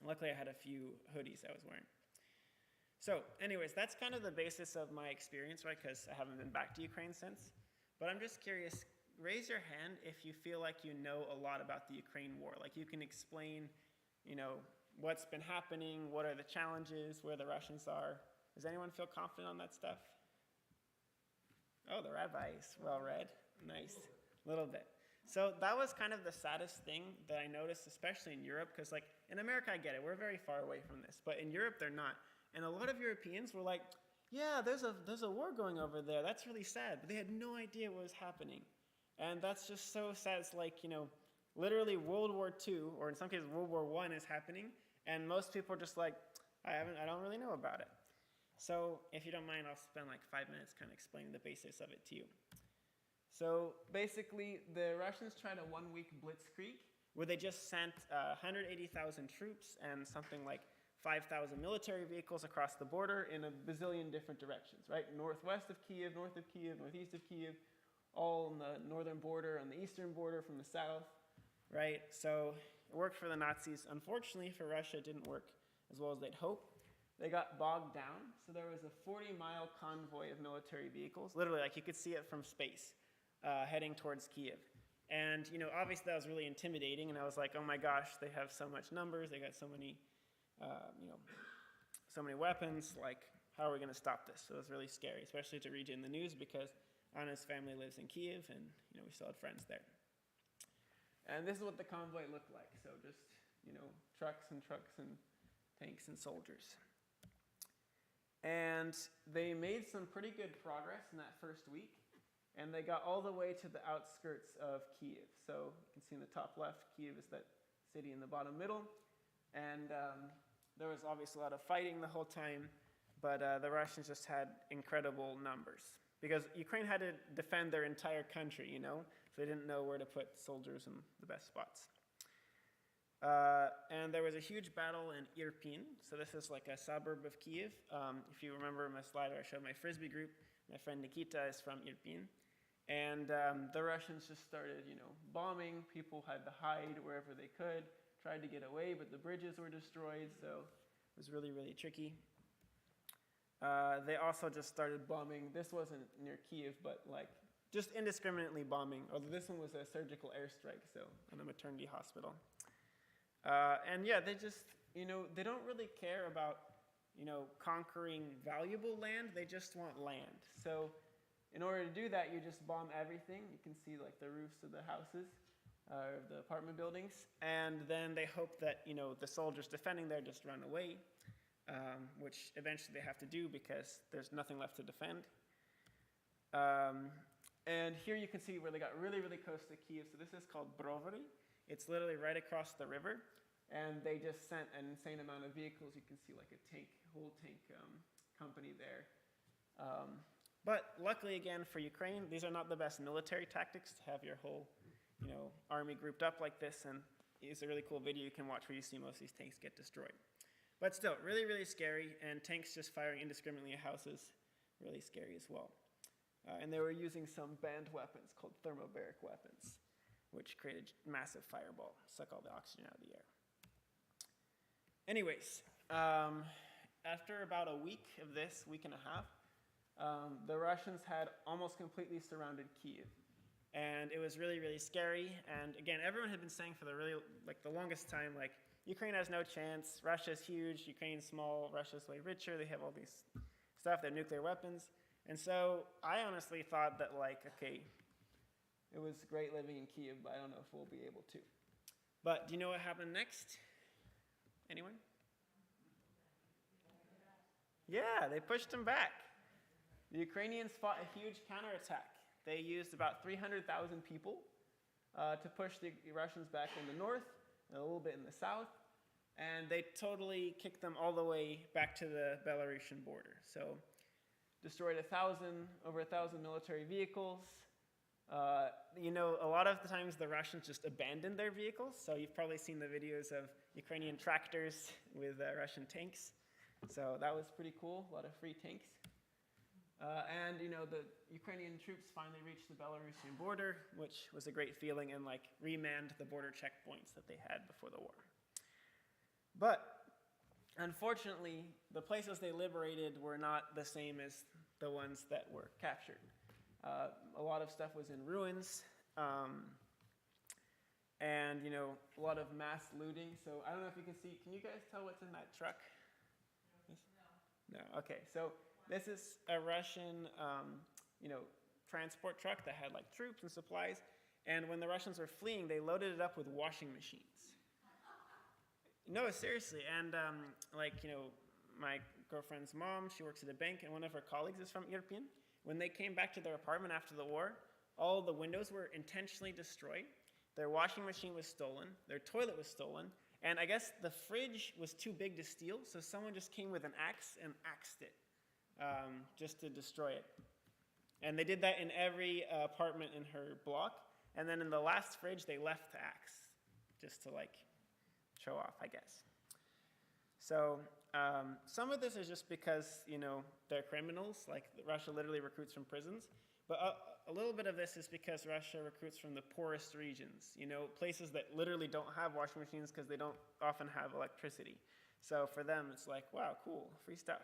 Luckily, I had a few hoodies I was wearing. So anyways, that's kind of the basis of my experience, right? Because I haven't been back to Ukraine since. But I'm just curious, raise your hand if you feel like you know a lot about the Ukraine war. Like you can explain, what's been happening, what are the challenges, where the Russians are. Does anyone feel confident on that stuff? Oh, the rabbi is well read. Nice. A little bit. So that was kind of the saddest thing that I noticed, especially in Europe, because like in America, I get it. We're very far away from this. But in Europe, they're not. And a lot of Europeans were like, yeah, there's a war going over there. That's really sad. But they had no idea what was happening. And that's just so sad. It's like, literally World War II, or in some cases World War I is happening. And most people are just like, I don't really know about it. So if you don't mind, I'll spend like 5 minutes kind of explaining the basics of it to you. So basically, the Russians tried a 1-week blitzkrieg where they just sent 180,000 troops and something like 5,000 military vehicles across the border in a bazillion different directions, right? Northwest of Kiev, north of Kiev, northeast of Kiev, all on the northern border, on the eastern border from the south, right? So it worked for the Nazis. Unfortunately for Russia, it didn't work as well as they'd hoped. They got bogged down. So there was a 40-mile convoy of military vehicles, literally, like you could see it from space, heading towards Kiev. And, obviously that was really intimidating, and I was like, oh my gosh, they have so much numbers, they got so many, so many weapons, like, how are we going to stop this? So it was really scary, especially to read in the news, because Anna's family lives in Kiev, and, we still had friends there. And this is what the convoy looked like, so just, trucks and tanks and soldiers. And they made some pretty good progress in that first week. And they got all the way to the outskirts of Kiev. So you can see in the top left, Kiev is that city in the bottom middle. And there was obviously a lot of fighting the whole time, but the Russians just had incredible numbers. Because Ukraine had to defend their entire country, so they didn't know where to put soldiers in the best spots. And there was a huge battle in Irpin. So this is like a suburb of Kiev. If you remember my slide where I showed my Frisbee group, my friend Nikita is from Irpin. And the Russians just started, bombing. People had to hide wherever they could, tried to get away, but the bridges were destroyed, so it was really, really tricky. They also just started bombing. This wasn't near Kiev, but like just indiscriminately bombing, although this one was a surgical airstrike, so on a maternity hospital. And yeah, they just, they don't really care about, conquering valuable land. They just want land. So in order to do that, you just bomb everything. You can see like the roofs of the houses. the apartment buildings, and then they hope that, you know, the soldiers defending there just run away, which eventually they have to do because there's nothing left to defend. And here you can see where they got really, really close to Kiev. So this is called Brovary. It's literally right across the river, and they just sent an insane amount of vehicles. You can see like a whole tank company there. But luckily, again, for Ukraine, these are not the best military tactics to have your whole, you know, army grouped up like this. And it's a really cool video you can watch where you see most of these tanks get destroyed. But still, really, really scary, and tanks just firing indiscriminately at houses, really scary as well. And they were using some banned weapons called thermobaric weapons, which created a massive fireball, suck all the oxygen out of the air. Anyways, after about a week of this, week and a half, the Russians had almost completely surrounded Kiev. And it was really, really scary. And again, everyone had been saying for the longest time, like, Ukraine has no chance, Russia's huge, Ukraine's small, Russia's way richer, they have all these stuff, they have nuclear weapons. And so I honestly thought that, like, okay, it was great living in Kiev, but I don't know if we'll be able to. But do you know what happened next? Anyone? Yeah, they pushed them back. The Ukrainians fought a huge counterattack. They used about 300,000 people to push the Russians back in the north, and a little bit in the south, and they totally kicked them all the way back to the Belarusian border. So destroyed over 1,000 military vehicles. You know, a lot of the times the Russians just abandoned their vehicles. So you've probably seen the videos of Ukrainian tractors with Russian tanks. So that was pretty cool, a lot of free tanks. And, you know, the Ukrainian troops finally reached the Belarusian border, which was a great feeling, and, like, remanned the border checkpoints that they had before the war. But unfortunately, the places they liberated were not the same as the ones that were captured. A lot of stuff was in ruins, and, you know, a lot of mass looting. So I don't know if you can see. Can you guys tell what's in that truck? No. Okay. So this is a Russian, you know, transport truck that had, like, troops and supplies. And when the Russians were fleeing, they loaded it up with washing machines. No, seriously. And, like, you know, my girlfriend's mom, she works at a bank, and one of her colleagues is from Irpin. When they came back to their apartment after the war, all the windows were intentionally destroyed. Their washing machine was stolen. Their toilet was stolen. And I guess the fridge was too big to steal, so someone just came with an axe and axed it just to destroy it. And they did that in every apartment in her block. And then in the last fridge, they left the axe just to, like, show off, I guess. So some of this is just because, you know, they're criminals. Like, Russia literally recruits from prisons. But a little bit of this is because Russia recruits from the poorest regions, you know, places that literally don't have washing machines because they don't often have electricity. So for them, it's like, wow, cool, free stuff.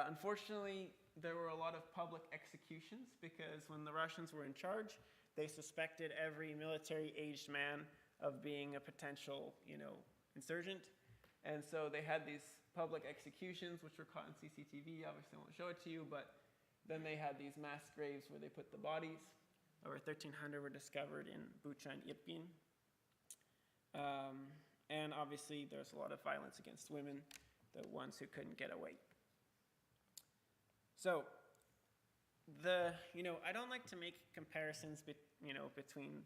Unfortunately, there were a lot of public executions because when the Russians were in charge, they suspected every military-aged man of being a potential, you know, insurgent. And so they had these public executions, which were caught on CCTV. Obviously, I won't show it to you, but then they had these mass graves where they put the bodies. Over 1,300 were discovered in Bucha and Irpin. And obviously, there's a lot of violence against women, the ones who couldn't get away. So, you know, I don't like to make comparisons, between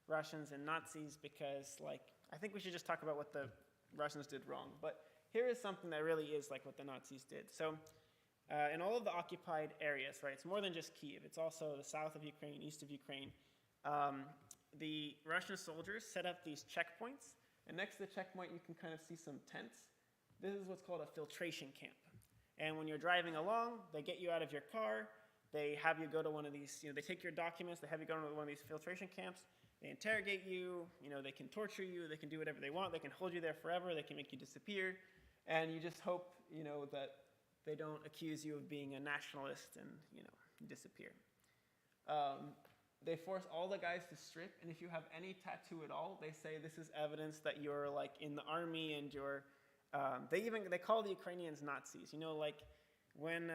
Russians and Nazis because, like, I think we should just talk about what the Russians did wrong. But here is something that really is like what the Nazis did. So, in all of the occupied areas, right, it's more than just Kiev. It's also the south of Ukraine, east of Ukraine. The Russian soldiers set up these checkpoints, and next to the checkpoint, you can kind of see some tents. This is what's called a filtration camp. And when you're driving along, they get you out of your car, they have you go to one of these, you know, they take your documents, they have you go to one of these filtration camps, they interrogate you, you know, they can torture you, they can do whatever they want, they can hold you there forever, they can make you disappear, and you just hope, you know, that they don't accuse you of being a nationalist and, you know, disappear. They force all the guys to strip, and if you have any tattoo at all, they say this is evidence that you're, like, in the army and you're, they call the Ukrainians Nazis. You know, like, when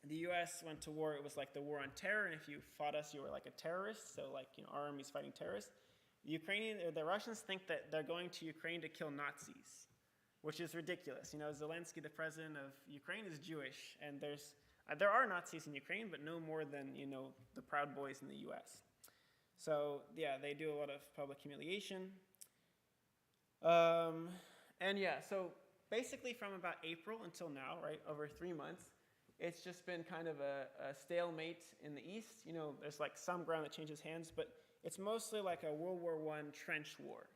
the U.S. went to war. It was like the war on terror, and if you fought us, you were like a terrorist. So like, our army's fighting terrorists. The Russians think that they're going to Ukraine to kill Nazis, which is ridiculous. Zelensky, the president of Ukraine, is Jewish, and there are Nazis in Ukraine, but no more than the Proud Boys in the U.S. So yeah, they do a lot of public humiliation. So basically from about April until now, right, over 3 months, it's just been kind of a stalemate in the east. There's like some ground that changes hands, but it's mostly like a World War I trench war.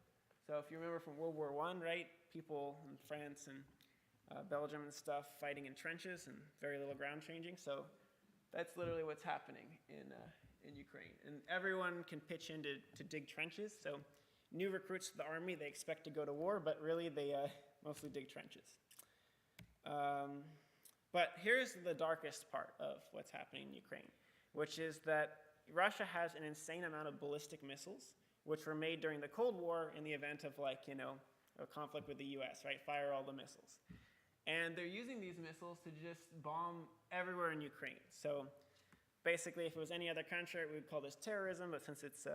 So if you remember from World War I, right, people in France and Belgium and stuff fighting in trenches and very little ground changing. So that's literally what's happening in Ukraine. And everyone can pitch in to dig trenches. So new recruits to the army, they expect to go to war, but really they mostly dig trenches. But here's the darkest part of what's happening in Ukraine, which is that Russia has an insane amount of ballistic missiles, which were made during the Cold War in the event of a conflict with the US, right? Fire all the missiles. And they're using these missiles to just bomb everywhere in Ukraine. So basically, if it was any other country, we would call this terrorism, but since it's,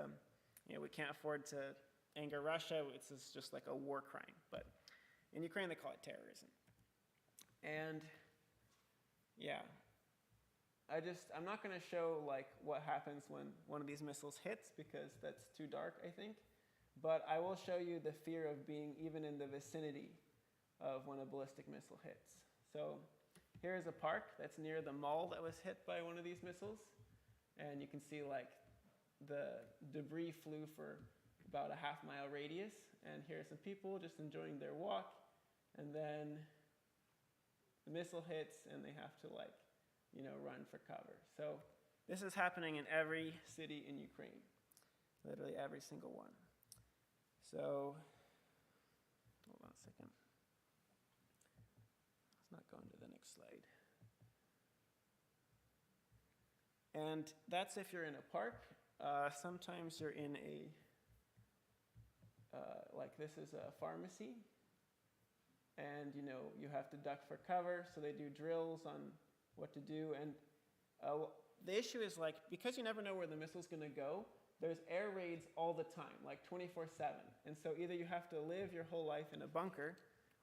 we can't afford to anger Russia, it's just like a war crime. But in Ukraine, they call it terrorism. And yeah, I'm not going to show what happens when one of these missiles hits, because that's too dark, I think. But I will show you the fear of being even in the vicinity of when a ballistic missile hits. So here's a park that's near the mall that was hit by one of these missiles. And you can see the debris flew for about a half-mile radius. And here are some people just enjoying their walk. And then the missile hits and they have to run for cover. So this is happening in every city in Ukraine, literally every single one. So, hold on a second. Let's not go into the next slide. And that's if you're in a park. Sometimes you're in this is a pharmacy. And, you have to duck for cover, so they do drills on what to do. And the issue is, because you never know where the missile's going to go, there's air raids all the time, 24/7. And so either you have to live your whole life in a bunker,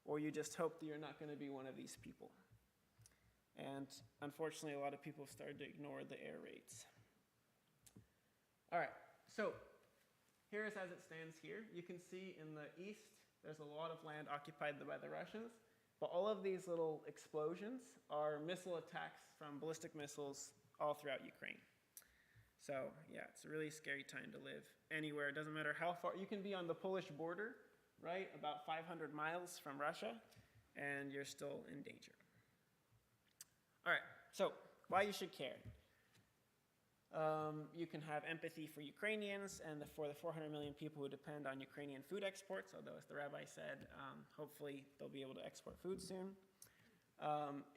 or you just hope that you're not going to be one of these people. And unfortunately, a lot of people have started to ignore the air raids. All right, so here's as it stands here. You can see in the east, there's a lot of land occupied by the Russians, but all of these little explosions are missile attacks from ballistic missiles all throughout Ukraine. So yeah, it's a really scary time to live anywhere. It doesn't matter how far. You can be on the Polish border, right, about 500 miles from Russia, and you're still in danger. All right, so why you should care. You can have empathy for Ukrainians and for the 400 million people who depend on Ukrainian food exports, although as the rabbi said, hopefully they'll be able to export food soon.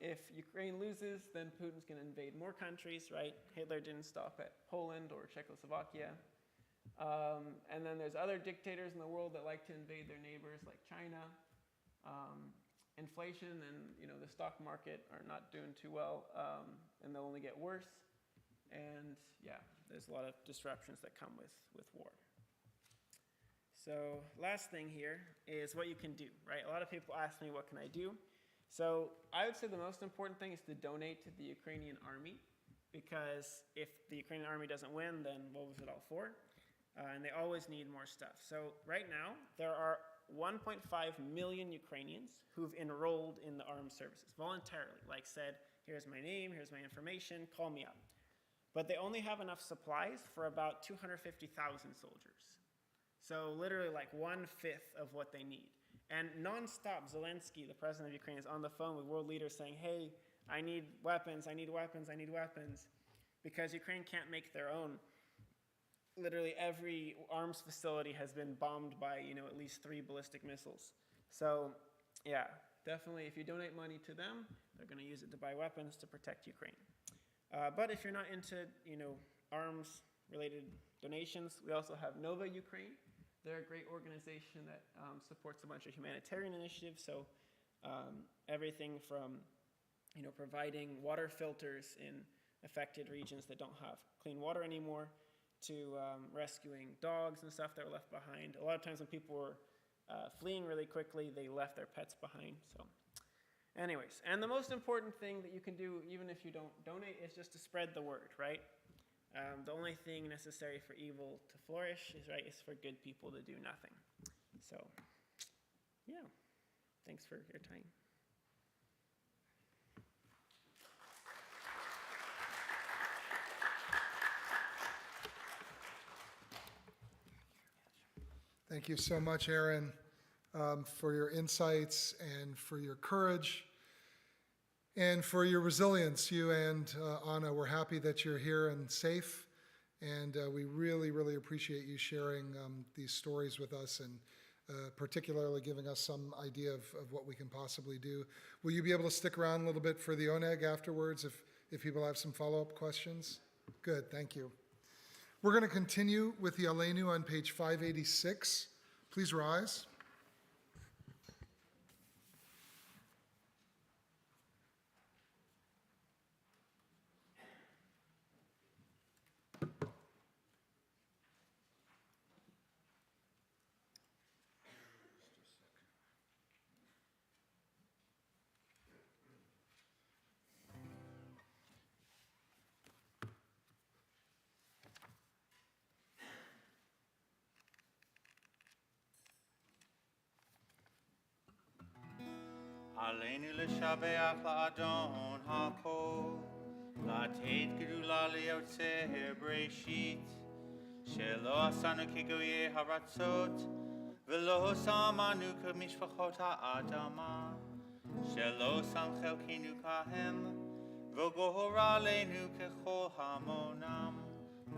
If Ukraine loses, then Putin's going to invade more countries, right? Hitler didn't stop at Poland or Czechoslovakia. And then there's other dictators in the world that like to invade their neighbors, like China. Inflation and the stock market are not doing too well, and they'll only get worse. And yeah, there's a lot of disruptions that come with war. So last thing here is what you can do, right? A lot of people ask me, what can I do? So I would say the most important thing is to donate to the Ukrainian army, because if the Ukrainian army doesn't win, then what was it all for? And they always need more stuff. So right now, there are 1.5 million Ukrainians who've enrolled in the armed services voluntarily, said, here's my name, here's my information, call me up. But they only have enough supplies for about 250,000 soldiers. So literally 1/5 of what they need. And nonstop, Zelensky, the president of Ukraine, is on the phone with world leaders saying, hey, I need weapons, I need weapons, I need weapons, because Ukraine can't make their own. Literally every arms facility has been bombed by, at least 3 ballistic missiles. So yeah, definitely if you donate money to them, they're going to use it to buy weapons to protect Ukraine. But if you're not into, arms-related donations, we also have Nova Ukraine. They're a great organization that supports a bunch of humanitarian initiatives. So everything from, providing water filters in affected regions that don't have clean water anymore, to rescuing dogs and stuff that were left behind. A lot of times when people were fleeing really quickly, they left their pets behind. So anyways, and the most important thing that you can do, even if you don't donate, is just to spread the word, right? The only thing necessary for evil to flourish is for good people to do nothing. So, yeah, thanks for your time. Thank you so much, Aaron, for your insights and for your courage and for your resilience. You and Anna, we're happy that you're here and safe, and we really, really appreciate you sharing these stories with us and particularly giving us some idea of what we can possibly do. Will you be able to stick around a little bit for the oneg afterwards if people have some follow-up questions? Good, thank you. We're going to continue with the Aleinu on page 586. Please rise. Aleinu l'shabeach la'adon ha'kol, la'ateit gedula li'yotzeh b'reshit, shelo asanu kegoyei haratzot, v'lo samanu k'mishpachot ha'adama, shelo sam chelkenu kahem, v'gohor aleinu kechol hamonam,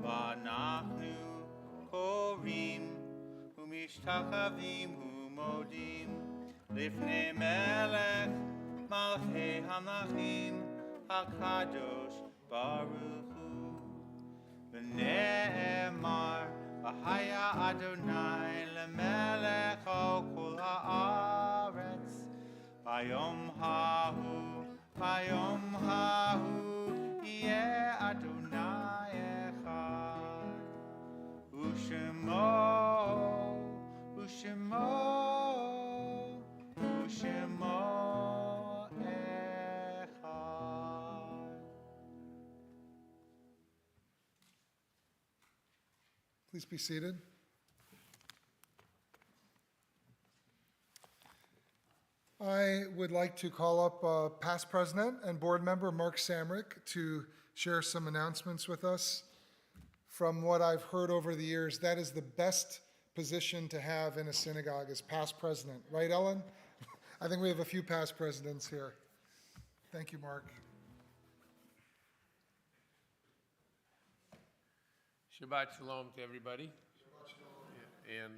v'anachnu korim, u'mishtachavim u'modim, לפני מלך מלכי המלכים הקדוש ברוך הוא ונאמר והיה אדוני למלך על כל הארץ ביום ההוא יהיה אדוני אחד ושמו Please be seated. I would like to call up past president and board member Mark Samrick to share some announcements with us. From what I've heard over the years, that is the best position to have in a synagogue as past president. Right, Ellen? I think we have a few past presidents here. Thank you, Mark. Shabbat Shalom to everybody. Shabbat Shalom. Yeah, and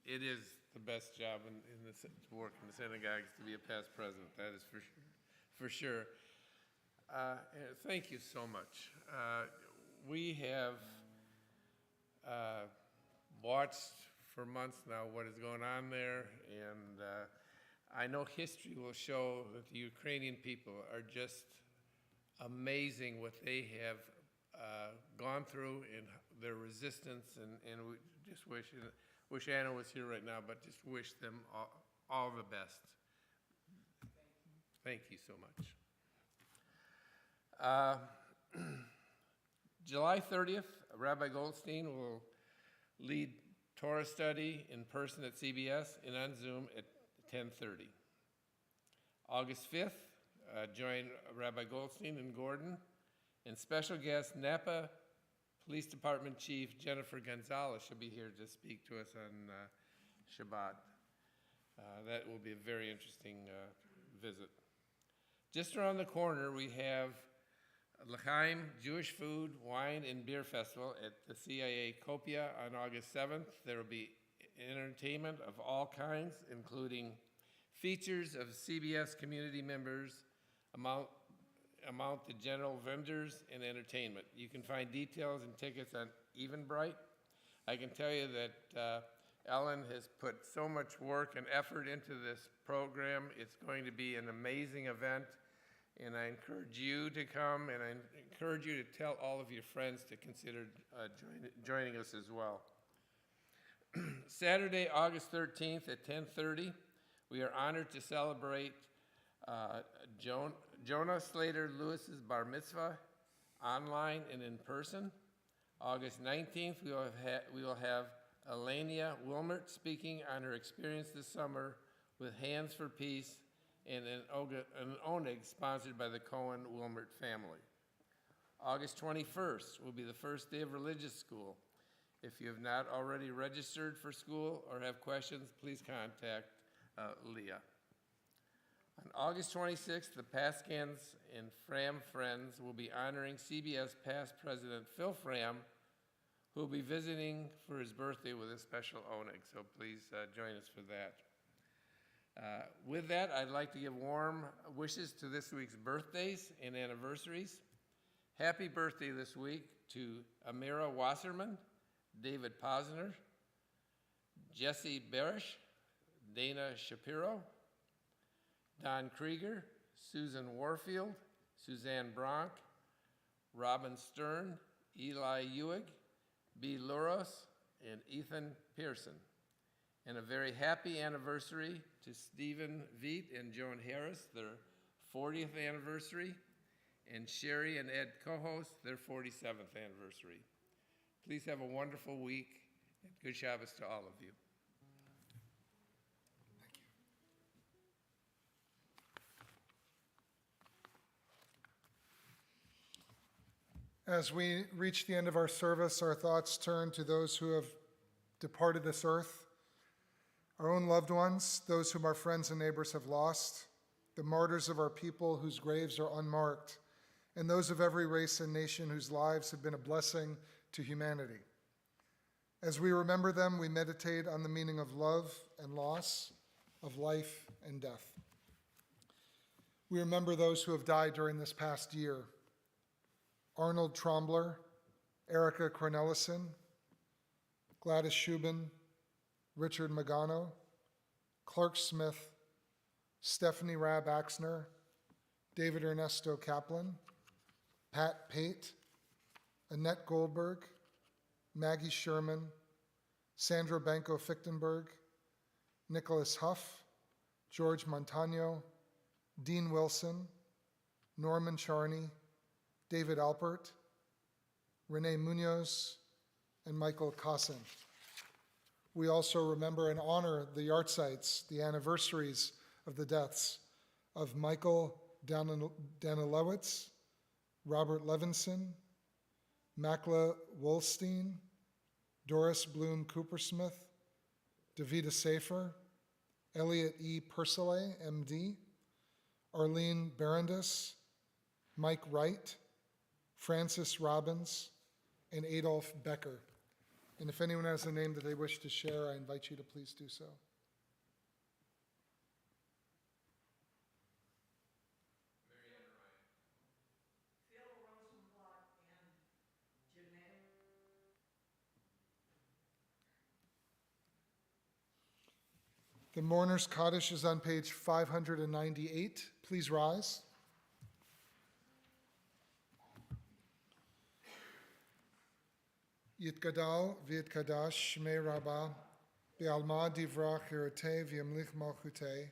it is the best job to work in the synagogues to be a past president. That is for sure. Thank you so much. We have watched for months now what is going on there, and I know history will show that the Ukrainian people are just amazing what they have gone through and their resistance, and we just wish Anna was here right now, but just wish them all the best. Thank you so much. July 30th, Rabbi Goldstein will lead Torah study in person at CBS and on Zoom at 10:30. August 5th, join Rabbi Goldstein and Gordon, and special guest Napa Police Department Chief Jennifer Gonzalez should be here to speak to us on Shabbat. That will be a very interesting visit. Just around the corner, we have L'chaim Jewish Food, Wine, and Beer Festival at the CIA Copia on August 7th. There will be entertainment of all kinds, including features of CBS community members, amount to general vendors, and entertainment. You can find details and tickets on Eventbrite. I can tell you that Ellen has put so much work and effort into this program. It's going to be an amazing event, and I encourage you to come, and I encourage you to tell all of your friends to consider joining us as well. Saturday, August 13th at 10:30, we are honored to celebrate Jonah Slater Lewis's bar mitzvah online and in person. August 19th, we will have Elenia Wilmert speaking on her experience this summer with Hands for Peace and an oneg sponsored by the Cohen-Wilmert family. August 21st will be the first day of religious school. If you have not already registered for school or have questions, please contact Leah. On August 26th, the Paskans and Fram Friends will be honoring CBS past president Phil Fram, who will be visiting for his birthday with a special oneg, so please join us for that. With that, I'd like to give warm wishes to this week's birthdays and anniversaries. Happy birthday this week to Amira Wasserman, David Posner, Jesse Barish, Dana Shapiro, Don Krieger, Susan Warfield, Suzanne Bronk, Robin Stern, Eli Ewig, B. Luros, and Ethan Pearson. And a very happy anniversary to Stephen Veet and Joan Harris, their 40th anniversary, and Sherry and Ed co-host, their 47th anniversary. Please have a wonderful week, and good Shabbos to all of you. As we reach the end of our service, our thoughts turn to those who have departed this earth, our own loved ones, those whom our friends and neighbors have lost, the martyrs of our people whose graves are unmarked, and those of every race and nation whose lives have been a blessing to humanity. As we remember them, we meditate on the meaning of love and loss, of life and death. We remember those who have died during this past year: Arnold Trombler, Erica Cornelison, Gladys Shubin, Richard Magano, Clark Smith, Stephanie Rab Axner, David Ernesto Kaplan, Pat Pate, Annette Goldberg, Maggie Sherman, Sandra Banco Fichtenberg, Nicholas Huff, George Montano, Dean Wilson, Norman Charney, David Alpert, Renee Munoz, and Michael Cossin. We also remember and honor the yahrzeits, the anniversaries of the deaths of Michael Danilowitz, Robert Levinson, Makla Wolstein, Doris Bloom Coopersmith, Davida Safer, Elliot E. Persile, MD, Arlene Berendis, Mike Wright, Francis Robbins, and Adolf Becker. And if anyone has a name that they wish to share, I invite you to please do so. The Mourner's Kaddish is on page 598. Please rise. Yitgadal v'yitkadash shmei Rabbah, be'alma divrach hiratei v'yamlich malchutei,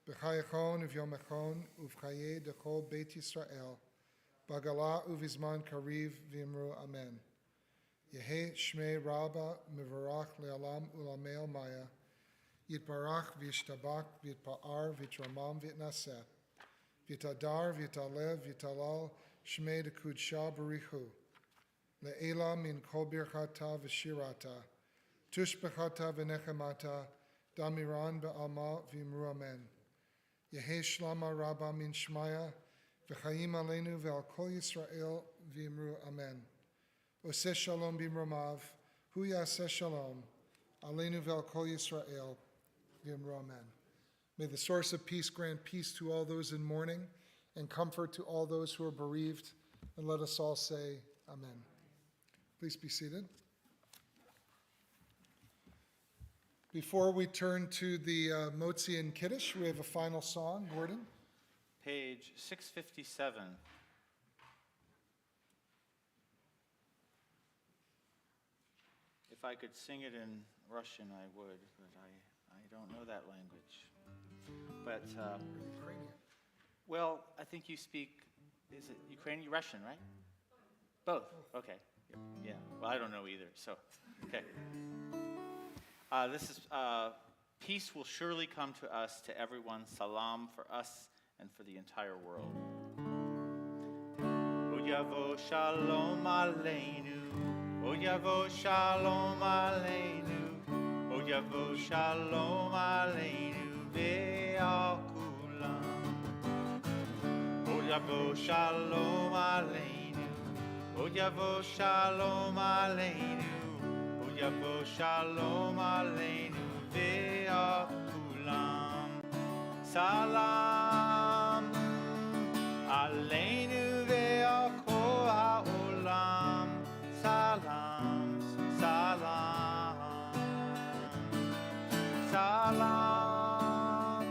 b'chayachon uv'yomachon uv'chayei dechol Beit Yisrael, b'gala uv'izman kariv v'yimru amen. Yehe shmei Rabbah mivarach le'alam u'lamei maya, yitbarach v'yishtabak v'yitpa'ar v'yitramam v'yitnaseh, v'yitadar v'yitalev v'yitalal shmei dekudsha barichu, Le'ela min kol birchata v'shirata, tushbechata v'nechemata, damiran be'alma v'imru amen. Yehe shlama rabba min shmaya, v'chayim aleinu ve'al kol Yisrael v'imru amen. Oseh shalom b'imromav, hu yaseh shalom, aleinu ve'al kol Yisrael v'imru amen. May the source of peace grant peace to all those in mourning and comfort to all those who are bereaved, and let us all say amen. Please be seated. Before we turn to the Motzi and Kiddush, we have a final song. Gordon? page 657. If I could sing it in Russian, I would, but I don't know that language. But, Ukrainian. well, I think you speak, is it Ukrainian, Russian, right? Both, okay. Yeah, well, I don't know either, so, okay. This is, peace will surely come to us, to everyone, salam for us and for the entire world. Oyavo shalom aleinu, oyavo shalom aleinu, oyavo shalom aleinu ve'al kulam. Oyavo shalom aleinu, oyavo shalom aleinu, oyavo shalom aleinu ve'al kulam. Salam aleinu ve'al kol ha'olam. Salam, salam, salam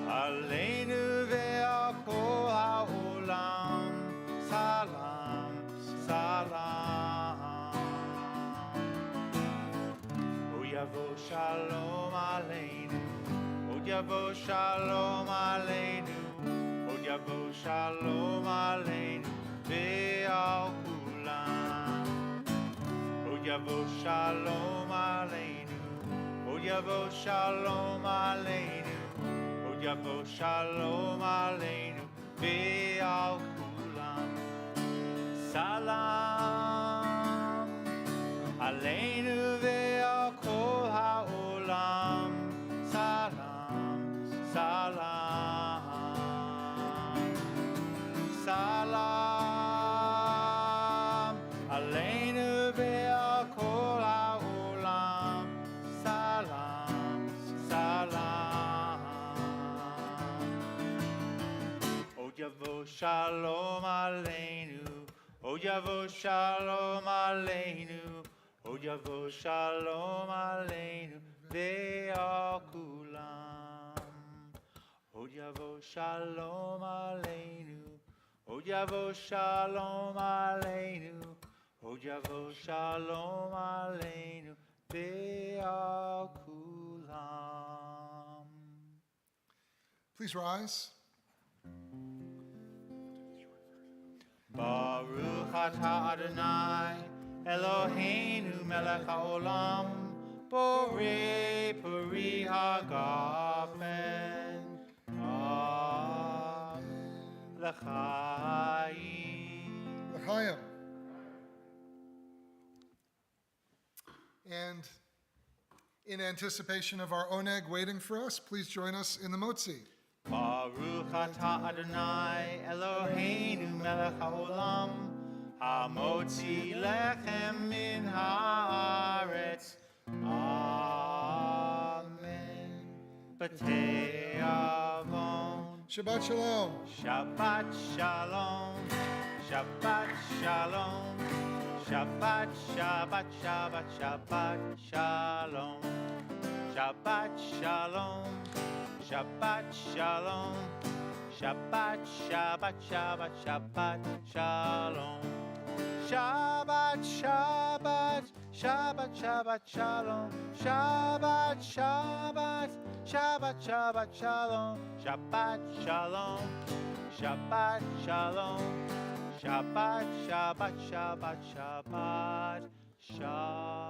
aleinu ve'al kol ha'olam. Salam, salam. Oyavo shalom aleinu, oyavo shalom aleinu, oyavo shalom aleinu ve'al kulam. Oyavo shalom aleinu, oyavo shalom aleinu, oyavo shalom aleinu ve'al kulam. Salam aleinu ve'al kol ha'olam. Salam, salam, salam aleinu ve'al kol ha'olam. Salam, salam. Oyavo shalom aleinu, oyavo shalom aleinu, oyavo shalom aleinu ve'al kulam. Oyavo shalom aleinu, oyavo shalom aleinu, oyavo shalom aleinu ve'al kulam. Please rise. Baruch atah Adonai, Eloheinu melech haolam, borei peri hagafen, l'chaim. L'chaim. And in anticipation of our oneg waiting for us, please join us in the motzi. Baruch atah Adonai, Eloheinu melech haolam, hamotzi lechem min haaretz. Amen. B'tei avon. Shabbat shalom. Shabbat shalom. Shabbat shalom. Shabbat, Shabbat, Shabbat, Shabbat shalom. Shabbat shalom. Shabbat shalom. Shabbat, Shabbat, Shabbat, Shabbat shalom. Shabbat, Shabbat, Shabbat, Shabbat shalom. Shabbat, Shabbat, Shabbat, Shabbat shalom. Shabbat shalom. Shabbat shalom. Shabbat, Shabbat, Shabbat, Shabbat shalom.